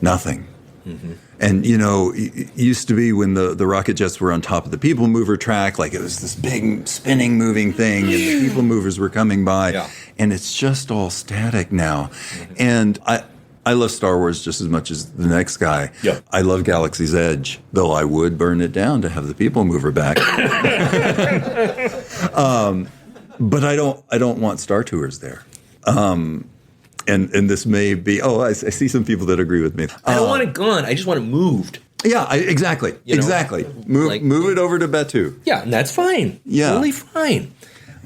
Nothing. And, you know, it used to be when the rocket jets were on top of the People Mover track, like it was this big spinning moving thing, and the People Movers were coming by. Yeah. And it's just all static now. And I love Star Wars just as much as the next guy. Yeah. I love Galaxy's Edge, though I would burn it down to have the People Mover back. But I don't want Star Tours there. And this may be. Oh, I see some people that agree with me. I don't want it gone. I just want it moved. Yeah, exactly. You know? Exactly. Move it over to Batu. Yeah, and that's fine. Yeah. Totally fine.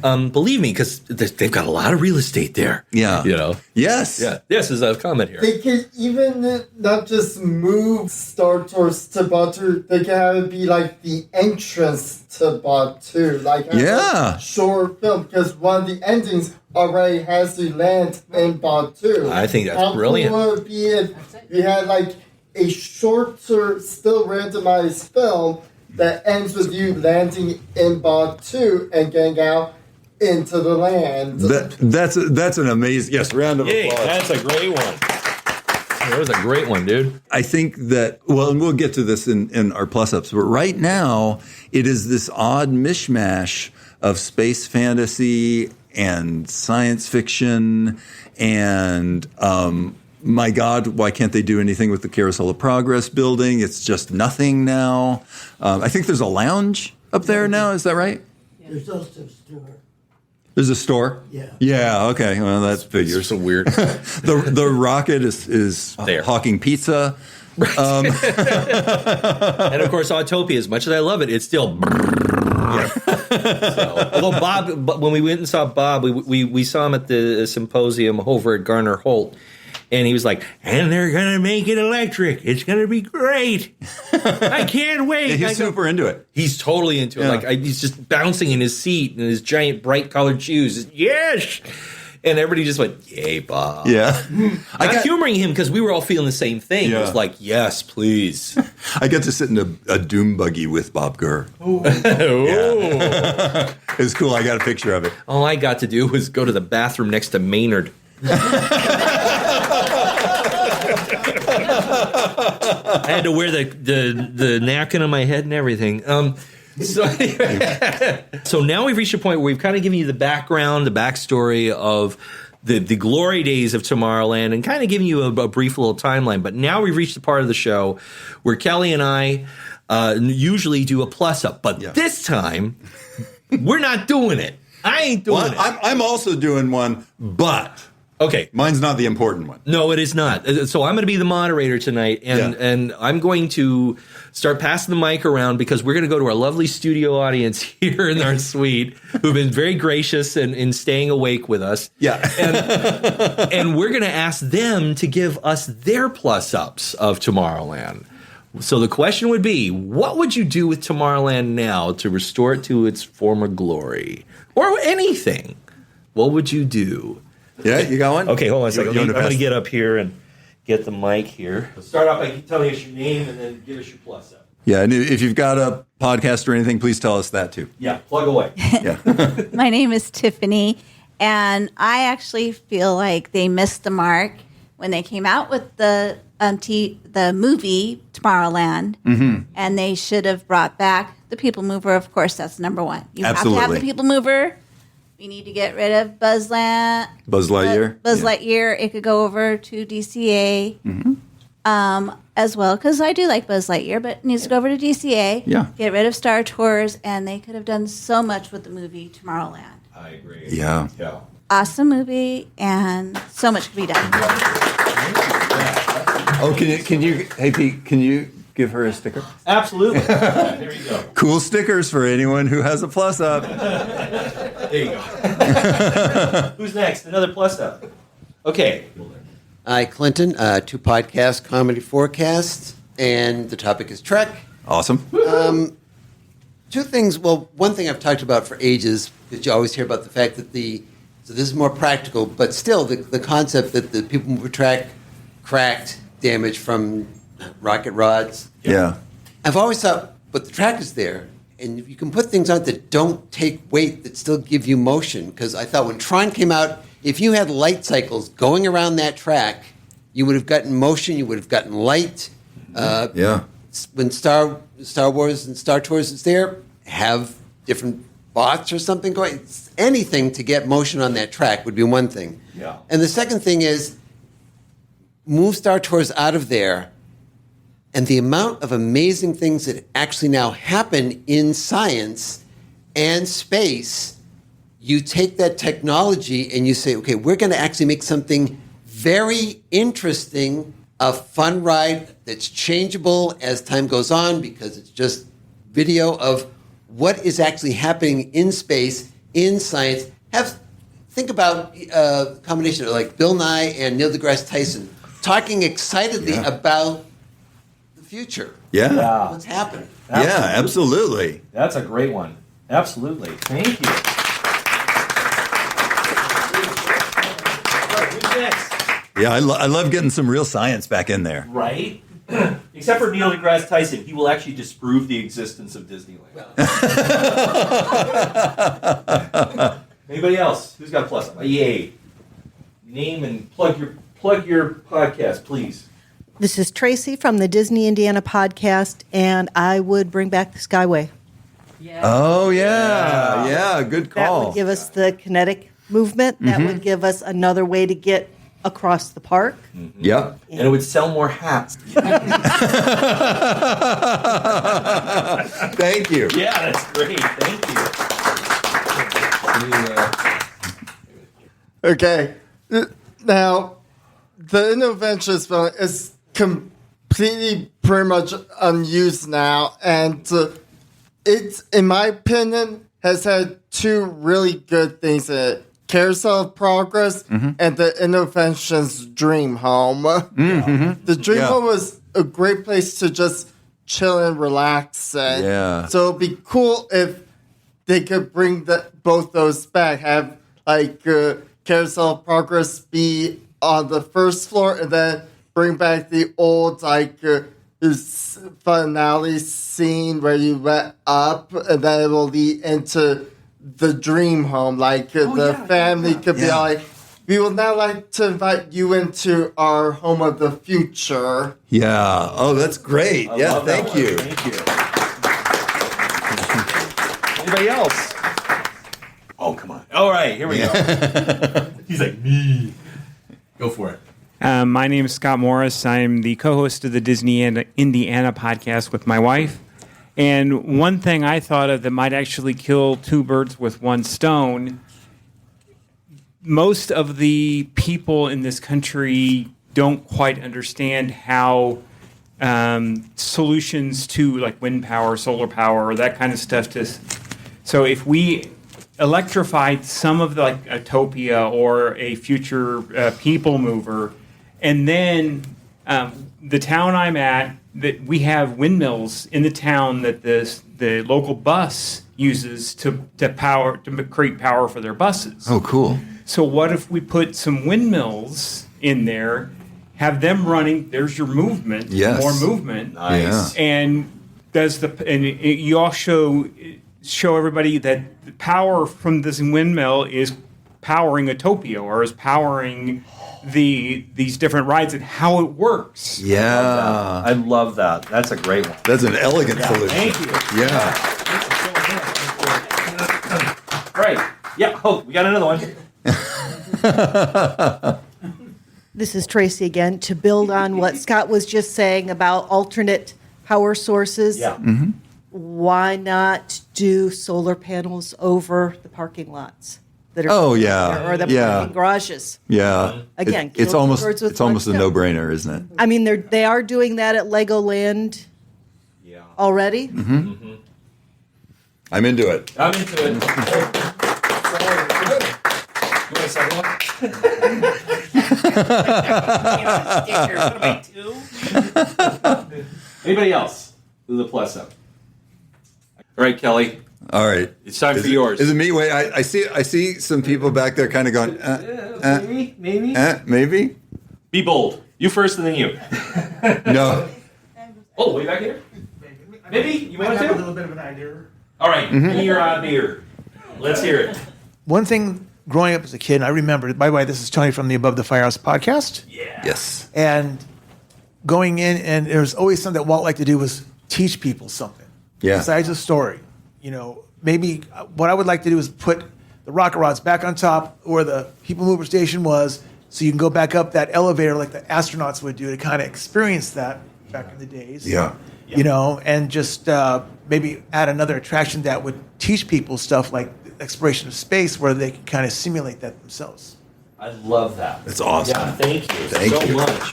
Believe me, because they've got a lot of real estate there. Yeah. You know? Yes. Yeah. This is a comment here. They can even not just move Star Tours to Batu, they can have it be like the entrance to Batu. Like a short film, because one of the endings already has to land in Batu. I think that's How brilliant. cool would it be if you had like a shorter, still randomized film that ends with you landing in Batu and getting out into the land. That's an amazing. Yes, round of Yay, applause. that's a great one. That was a great one, dude. I think that, well, and we'll get to this in our plus-ups, but right now it is this odd mishmash of space fantasy and science fiction and, my God, why can't they do anything with the Carousel of Progress building? It's just nothing now. I think there's a lounge up there now. Is that right? There's also a store. There's a store? Yeah. Yeah, okay. Well, that figures. It's so weird. The rocket is There. hawking pizza. And of course, Autopia, as much as I love it, it's still. So, although Bob, when we went and saw Bob, we saw him at the symposium over at Garner Holt, and he was like, "And they're gonna make it electric. It's gonna be great. I can't wait." Yeah, he's super into it. He's totally into it. Yeah. Like he's just bouncing in his seat in his giant bright colored shoes. Yes. And everybody just went, "Yay, Bob!" Yeah, I'm humoring him because we were all feeling the same thing. It Yeah. was like, "Yes, please." I got to sit in a doom buggy with Bob Gurr. It was cool. I got a picture of it. All I got to do was go to the bathroom next to Maynard. I had to wear the napkin on my head and everything. So now we've reached a point where we've kind of given you the background, the backstory of the glory days of Tomorrowland and kind of giving you a brief little timeline. But now we've reached the part of the show where Kelly and I usually do a plus-up. But this time, we're not doing it. I ain't doing it. I'm also doing one, but Okay. mine's not the important one. No, it is not. So I'm going to be the moderator tonight, and I'm going to start passing the mic around because we're going to go to our lovely studio audience here in our suite who've been very gracious in staying awake with us. Yeah. And we're going to ask them to give us their plus-ups of Tomorrowland. So the question would be, what would you do with Tomorrowland now to restore it to its former glory? Or anything. What would you do? Yeah, you got one? Okay, hold on a second. You I'm want to going to pass- get up here and get the mic here. Start off by telling us your name and then give us your plus up. Yeah, and if you've got a podcast or anything, please tell us that too. Yeah, plug away. Yeah. My name is Tiffany, and I actually feel like they missed the mark when they came out with the movie Tomorrowland, and they should have brought back the People Mover. Of course, that's number one. You have to have Absolutely. the People Mover. We need to get rid of Buzz Lightyear? Buzz Yeah. Lightyear. It could go over to DCA as well, because I do like Buzz Lightyear, but it needs to go over to DCA. Yeah. Get rid of Star Tours, and they could have done so much with the movie Tomorrowland. I agree. Yeah. Yeah. Awesome movie, and so much could be done. Oh, can you, hey Pete, can you give her a sticker? Absolutely. There you go. Cool stickers for anyone who has a plus up. There you go. Who's next? Another plus up. Okay. Hi, Clinton. 2 podcast comedy forecasts, and the topic is Trek. Awesome. two things. Well, one thing I've talked about for ages, because you always hear about the fact that so this is more practical, but still the concept that the PeopleMover track cracked, damage from rocket rods. Yeah. I've always thought, but the track is there, and you can put things on that don't take weight that still give you motion. Because I thought when Tron came out, if you had light cycles going around that track, you would have gotten motion, you would have gotten light. When Star Wars and Star Tours is there, have different bots or something going. Anything to get motion on that track would be one thing. Yeah. And the second thing is move Star Tours out of there, and the amount of amazing things that actually now happen in science and space, you take that technology and you say, okay, we're going to actually make something very interesting, a fun ride that's changeable as time goes on because it's just video of what is actually happening in space, in science. Think about a combination of like Bill Nye and Neil deGrasse Tyson talking excitedly about the future. Yeah. What's happening. Yeah, absolutely. That's a great one. Absolutely. Thank you. Who's next? Yeah, I love getting some real science back in there. Right? Except for Neil deGrasse Tyson. He will actually disprove the existence of Disneyland. Anybody else? Who's got a plus up? Yay. Name and plug your podcast, please. This is Tracy from the Disney Indiana podcast, and I would bring back the Skyway. Oh, yeah. Good call. That would give us the kinetic movement. That would give us another way to get across the park. Yep. And it would sell more hats. Thank you. Yeah, that's great. Thank you. Okay. Now, the interventions film is completely pretty much unused now, and it's, in my opinion, has had two really good things in it. Carousel of Progress and the Interventions Dream Home. The Dream Home was a great place to just chill and relax. And so it'd be cool if they could bring both those back. Have like Carousel of Progress be on the first floor and then bring back the old finale scene where you went up and then it will lead into the dream home. The family could be like, we would now like to invite you into our home of the future. Yeah. Oh, that's great. Thank you. Thank you. Anybody else? Oh, come on. All right, here we go. He's like, me. Go for it. My name is Scott Morris. I'm the co-host of the Disney Indiana podcast with my wife. And one thing I thought of that might actually kill two birds with one stone, most of the people in this country don't quite understand how solutions to like wind power, solar power, or that kind of stuff. So if we electrified some of the like Utopia or a future PeopleMover, and then the town I'm at, that we have windmills in the town that the local bus uses to create power for their buses. Oh, cool. So what if we put some windmills in there, have them running? There's your movement. Yes. More movement. Nice. And you all show everybody that the power from this windmill is powering Utopia or is powering these different rides and how it works. Yeah. I love that. That's a great one. That's an elegant solution. Thank you. Yeah. Right. Yeah. Oh, we got another one. This is Tracy again. To build on what Scott was just saying about alternate power sources, why not do solar panels over the parking lots that are or the parking garages? Yeah. Again, it's almost birds with a one stone. no-brainer, isn't it? I mean, they are doing that at Legoland already. I'm into it. I'm into it. You want a second one? Anybody else with a plus up? All right, Kelly. All right. It's time for yours. Is it me? Wait, I see some people back there kind of going, maybe? Be bold. You first and then you. No. Oh, way back here? Maybe? You want to? have a little bit of an idea. All right, give me your idea. Let's hear it. One thing growing up as a kid, I remember, by the way, this is Tony from the Above the Firehouse podcast. Yeah. Yes. And going in, and there was always something that Walt liked to do was teach people something. Yeah. Besides a story. You know, maybe what I would like to do is put the rocket rods back on top where the People Mover station was, so you can go back up that elevator like the astronauts would do to kind of experience that back in the days. Yeah. You know, and just maybe add another attraction that would teach people stuff like exploration of space where they can kind of simulate that themselves. I love that. That's awesome. Yeah, thank you Thank so you. much.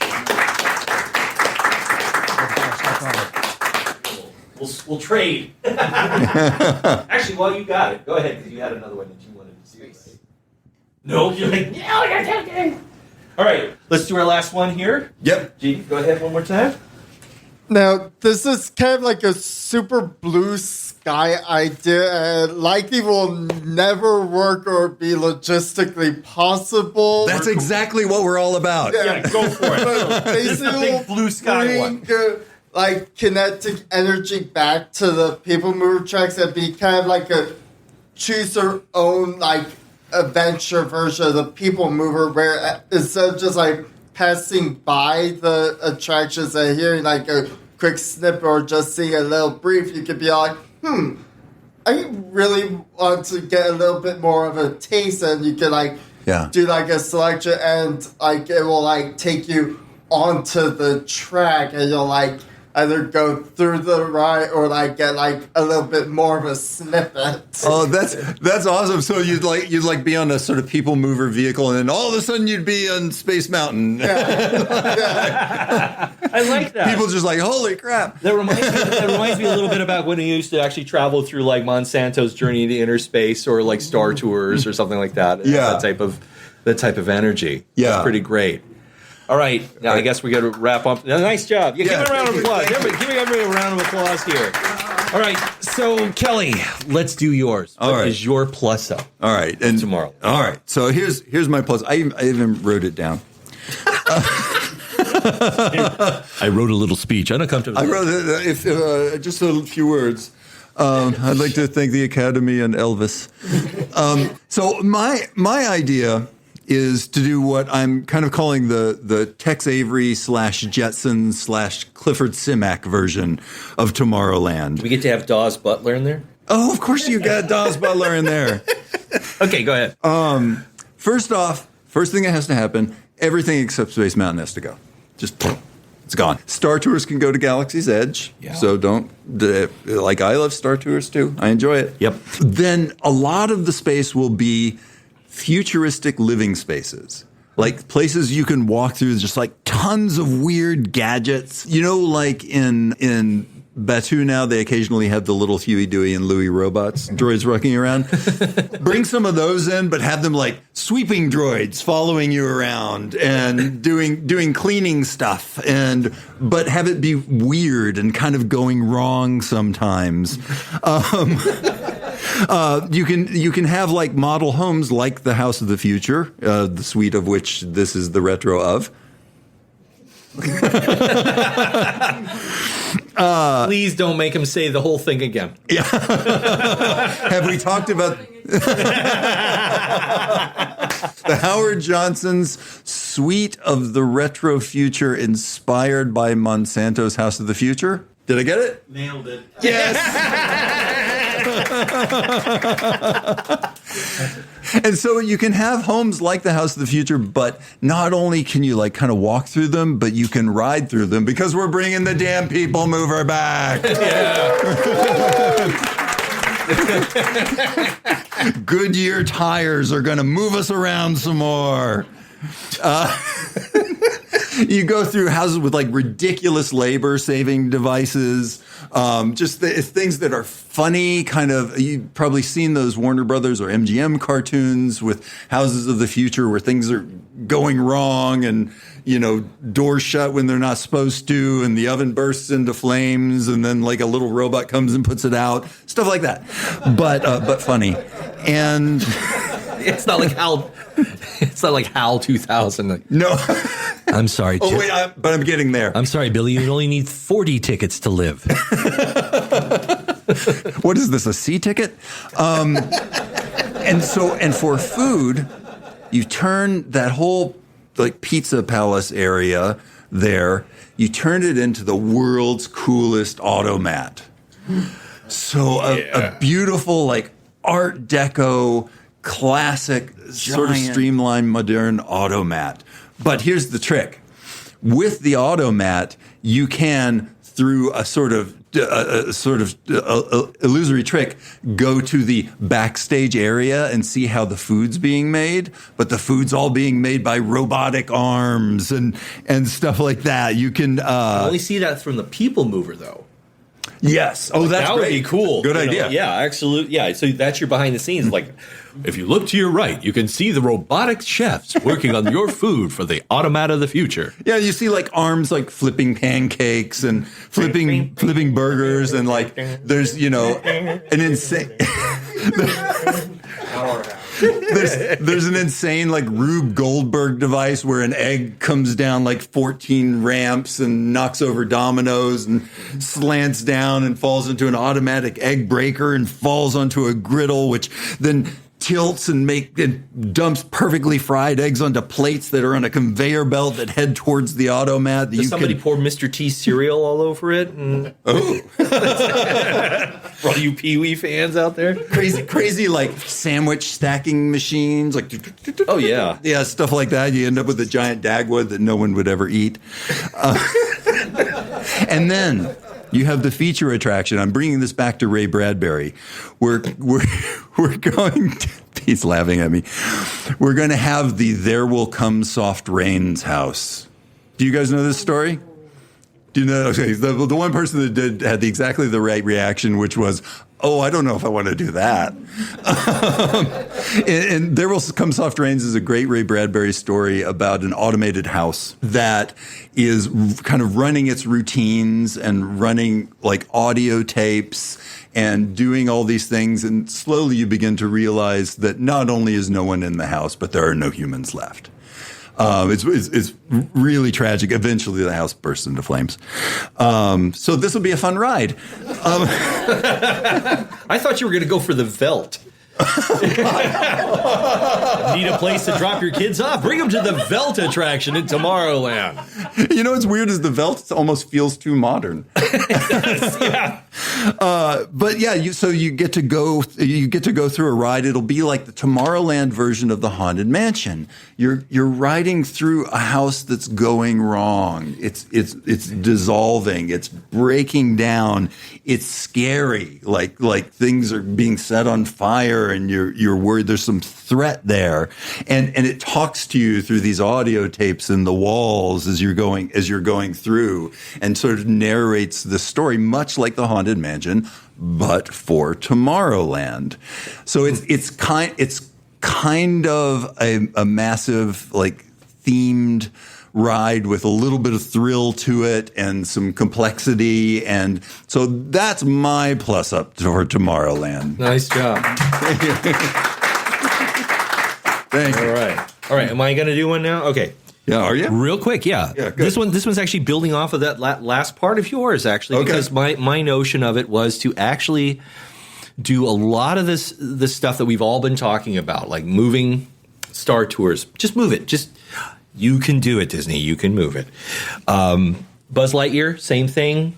We'll trade. Actually, while you got it, go ahead, because you had another one that you wanted to see. Right? No, you're like, no, you're joking. All right, let's do our last one here. Yep. Gene, go ahead one more time. Now, this is kind of like a super blue sky idea, and likely will never work or be logistically possible. That's exactly what we're all about. Yeah, go for it. But basically, Big blue sky one. bring, like kinetic energy back to the People Mover tracks and be kind of like a choose your own like adventure version of the People Mover, where instead of just like passing by the attractions and hearing like a quick snippet or just seeing a little brief, you could be like, I really want to get a little bit more of a taste, and you can like do like a selection, and like it will like take you onto the track, and you'll like either go through the ride or like get like a little bit more of a snippet. Oh, that's awesome. So you'd like be on a sort of People Mover vehicle, and then all of a sudden you'd be on Space Mountain. I like that. People just like, holy crap. That reminds me a little bit about when we used to actually travel through like Monsanto's Journey into Inner Space or like Star Tours or something like that. Yeah. That type of energy. Yeah. That's pretty great. All right, now I guess we got to wrap up. Nice job. Give me a round of applause. Giving everybody a round of applause here. All right, so Kelly, let's do yours. What is your plus up? All right, and tomorrow. All right, so here's my plus. I even wrote it down. I wrote a little speech. I don't come to. I wrote just a few words. I'd like to thank the Academy and Elvis. So my idea is to do what I'm kind of calling the Tex Avery / Jetson / Clifford Simak version of Tomorrowland. We get to have Dawes Butler in there? Oh, of course you got Dawes Butler in there. Okay, go ahead. First off, first thing that has to happen, everything except Space Mountain has to go. Just, it's gone. Star Tours can go to Galaxy's Edge. Yeah. So I love Star Tours too. I enjoy it. Yep. Then a lot of the space will be futuristic living spaces, like places you can walk through, just like tons of weird gadgets. You know, like in Batu now, they occasionally have the little Huey, Dewey, and Louie robots, droids walking around. Bring some of those in, but have them like sweeping droids following you around and doing cleaning stuff, but have it be weird and kind of going wrong sometimes. You can have like model homes like the House of the Future, the suite of which this is the retro of. Please don't make him say the whole thing again. Yeah. Have we talked about the Howard Johnson's suite of the retro future inspired by Monsanto's House of the Future? Did I get it? Nailed it. Yes. And so you can have homes like the House of the Future, but not only can you like kind of walk through them, but you can ride through them because we're bringing the damn People Mover back. Goodyear tires are going to move us around some more. You go through houses with like ridiculous labor-saving devices. Just things that are funny, kind of. You've probably seen those Warner Brothers or MGM cartoons with houses of the future where things are going wrong and, doors shut when they're not supposed to, and the oven bursts into flames, and then like a little robot comes and puts it out, stuff like that. But funny. And it's not like HAL 2000. No. I'm sorry. Oh, wait, but I'm getting there. I'm sorry, Billy. You only need 40 tickets to live. What is this, a C ticket? And for food, you turn that whole like pizza palace area there, you turn it into the world's coolest automat. So a beautiful like Art Deco, classic, sort of streamlined, modern automat. But here's the trick. With the automat, you can, through a sort of illusory trick, go to the backstage area and see how the food's being made. But the food's all being made by robotic arms and stuff like that. You can only see that from the People Mover, though. Yes. Oh, that's that would be cool. Good idea. Yeah, absolutely. Yeah. So that's your behind the scenes. Like, if you look to your right, you can see the robotic chefs working on your food for the automat of the future. Yeah, you see like arms like flipping pancakes and flipping burgers, and like there's an insane. There's an insane like Rube Goldberg device where an egg comes down like 14 ramps and knocks over dominoes and slants down and falls into an automatic egg breaker and falls onto a griddle, which then tilts and dumps perfectly fried eggs onto plates that are on a conveyor belt that head towards the automat. Does somebody pour Mr. T cereal all over it? Oh. For all you Pee-wee fans out there. Crazy like sandwich stacking machines. Like, oh, yeah. Yeah, stuff like that. You end up with a giant Dagwood that no one would ever eat. And then you have the feature attraction. I'm bringing this back to Ray Bradbury. We're going to, he's laughing at me. We're going to have the There Will Come Soft Rains house. Do you guys know this story? Do you know? Okay, the one person that had exactly the right reaction, which was, oh, I don't know if I want to do that. And There Will Come Soft Rains is a great Ray Bradbury story about an automated house that is kind of running its routines and running like audio tapes and doing all these things. And slowly you begin to realize that not only is no one in the house, but there are no humans left. It's really tragic. Eventually, the house bursts into flames. So this will be a fun ride. I thought you were going to go for the Velt. Need a place to drop your kids off? Bring them to the Velt attraction in Tomorrowland. You know what's weird is the Velt almost feels too modern. Yeah. But yeah, you get to go through a ride. It'll be like the Tomorrowland version of the Haunted Mansion. You're riding through a house that's going wrong. It's dissolving. It's breaking down. It's scary. Like things are being set on fire, and you're worried there's some threat there. And it talks to you through these audio tapes in the walls as you're going through, and sort of narrates the story, much like the Haunted Mansion, but for Tomorrowland. So it's kind of a massive like themed ride with a little bit of thrill to it and some complexity. And so that's my plus up for Tomorrowland. Nice job. Thank you. All right. Am I going to do one now? Okay. Yeah, are you? Real quick, yeah. Good. This one's actually building off of that last part of yours, actually, Okay. because my notion of it was to actually do a lot of this stuff that we've all been talking about, like moving Star Tours. Just move it. You can do it, Disney. You can move it. Buzz Lightyear, same thing.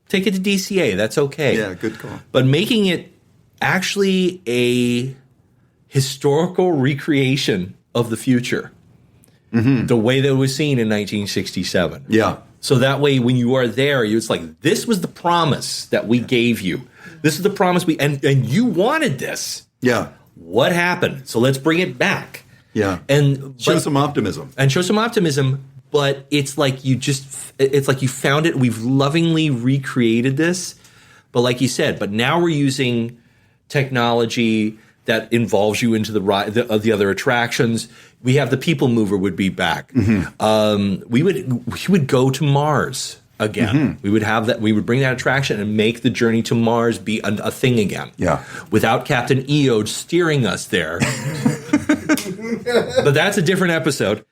Take it to DCA. That's okay. Yeah, good call. But making it actually a historical recreation of the future. Mm-hmm. The way that it was seen in 1967. Yeah. So that way, when you are there, it's like, this was the promise that we gave you. This is the promise and you wanted this. Yeah. What happened? So let's bring it back. Yeah. Show some optimism. But it's like you found it. We've lovingly recreated this. But like you said, but now we're using technology that involves you into the other attractions. We have the People Mover would be back. We would go to Mars again. We would have that. We would bring that attraction and make the journey to Mars be a thing again. Yeah. Without Captain EO steering us there. But that's a different episode.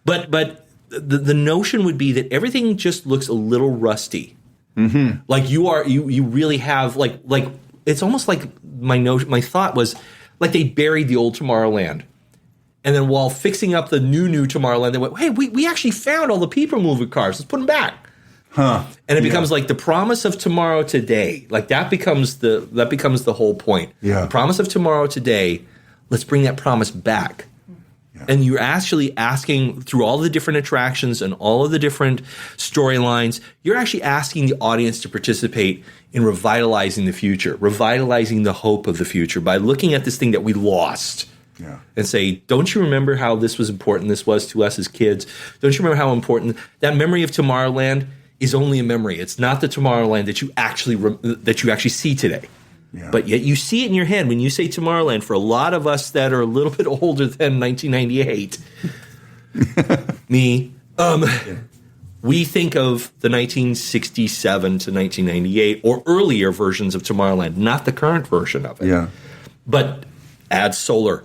But the notion would be that everything just looks a little rusty. Like you really have like it's almost like my thought was like they buried the old Tomorrowland. And then while fixing up the new Tomorrowland, they went, hey, we actually found all the People Mover cars. Let's put them back. And it becomes like the promise of tomorrow today. Like that becomes the whole point. Yeah. The promise of tomorrow today, let's bring that promise back. Yeah. And you're actually asking through all the different attractions and all of the different storylines, you're actually asking the audience to participate in revitalizing the future, revitalizing the hope of the future by looking at this thing that we lost. Yeah. And say, don't you remember how this was important this was to us as kids? Don't you remember how important that memory of Tomorrowland is only a memory. It's not the Tomorrowland that you actually see today. Yeah. But yet you see it in your head when you say Tomorrowland. For a lot of us that are a little bit older than 1998, me, we think of the 1967 to 1998 or earlier versions of Tomorrowland, not the current version of it. Yeah. But add solar.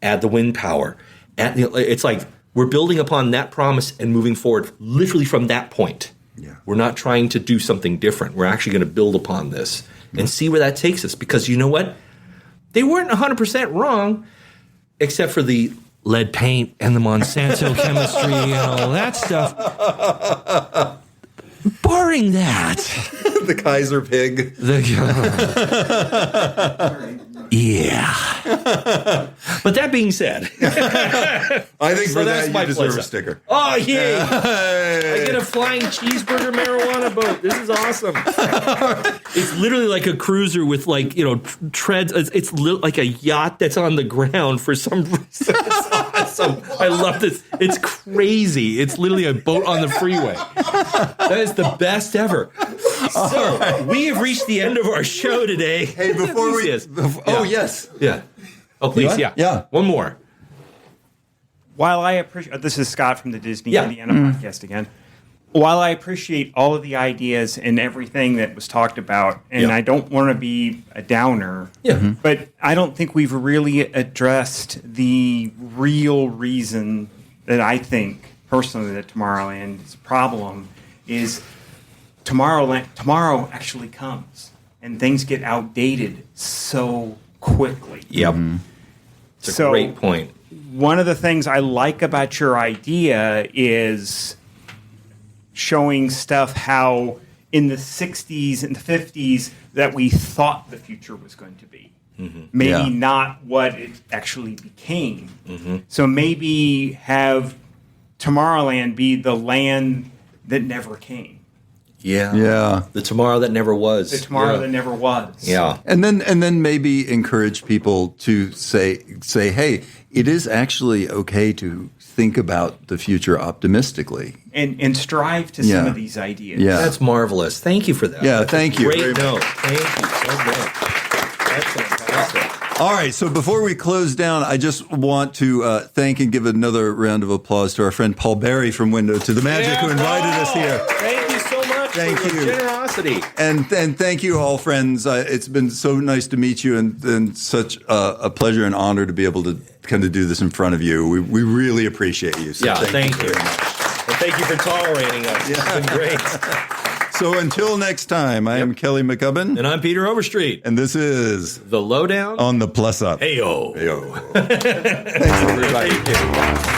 Add the wind power. It's like we're building upon that promise and moving forward literally from that point. Yeah. We're not trying to do something different. We're actually going to build upon this and see where that takes us. Because you know what? They weren't 100% wrong, except for the lead paint and the Monsanto chemistry and all that stuff. Barring that. The Kaiser pig. Yeah. But that being said, I think for that you deserve a sticker. Oh, yay. I get a flying cheeseburger marijuana boat. This is awesome. It's literally like a cruiser with treads. It's like a yacht that's on the ground for some reason. It's awesome. I love this. It's crazy. It's literally a boat on the freeway. That is the best ever. So we have reached the end of our show today. Hey, before we... yes. Yeah. Oh, please, yeah. One more. While I appreciate... This is Scott from the Disney Indiana podcast again. While I appreciate all of the ideas and everything that was talked about, and I don't want to be a downer, but I don't think we've really addressed the real reason that I think, personally, that Tomorrowland's problem is tomorrow actually comes, and things get outdated so quickly. Yep. It's a great point. One of the things I like about your idea is showing stuff how in the 60s and the 50s that we thought the future was going to be. Maybe not what it actually became. So maybe have Tomorrowland be the land that never came. Yeah. The tomorrow that never was. The tomorrow that never was. Yeah. And then maybe encourage people to say, hey, it is actually okay to think about the future optimistically. And strive to some of these ideas. Yeah. That's marvelous. Thank you for that. Yeah, thank you. Great note. Thank you so much. That's fantastic. All right, so before we close down, I just want to thank and give another round of applause to our friend Paul Berry from Window to the Magic who invited us here. Thank you so much for your generosity. And thank you all, friends. It's been so nice to meet you and such a pleasure and honor to be able to kind of do this in front of you. We really appreciate you. So thank you very much. And thank you for tolerating us. It's been great. So until next time, I am Kelly McCubbin. And I'm Peter Overstreet. And this is The Lowdown on the Plus Up. Hey-yo. Thanks, everybody. Thank you.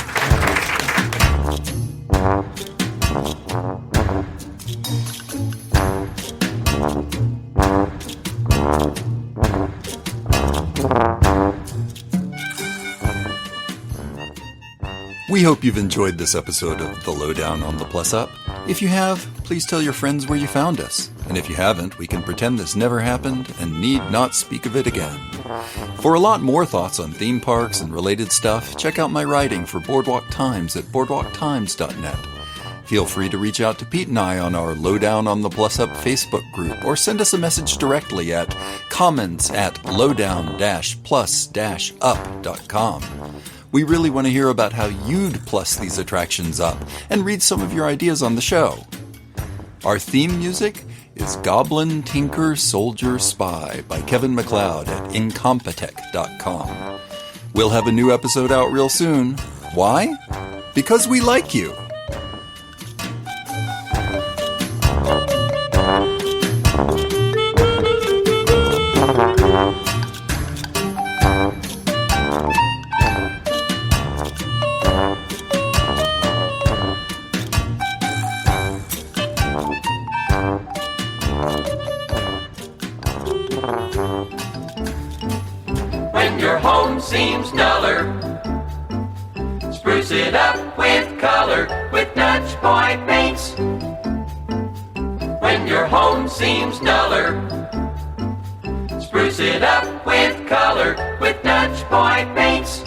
We hope you've enjoyed this episode of The Lowdown on the Plus Up. If you have, please tell your friends where you found us. And if you haven't, we can pretend this never happened and need not speak of it again. For a lot more thoughts on theme parks and related stuff, check out my writing for Boardwalk Times at boardwalktimes.net. Feel free to reach out to Pete and I on our Lowdown on the Plus Up Facebook group, or send us a message directly at comments@lowdown-plus-up.com. We really want to hear about how you'd plus these attractions up and read some of your ideas on the show. Our theme music is Goblin, Tinker, Soldier, Spy by Kevin MacLeod at incompetech.com. We'll have a new episode out real soon. Why? Because we like you. When your home seems duller, spruce it up with color with Dutch Boy paints. When your home seems duller, spruce it up with color with Dutch Boy paints.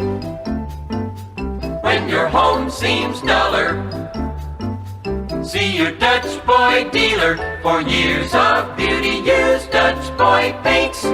When your home seems duller, see your Dutch Boy dealer. For years of beauty, use Dutch Boy paints.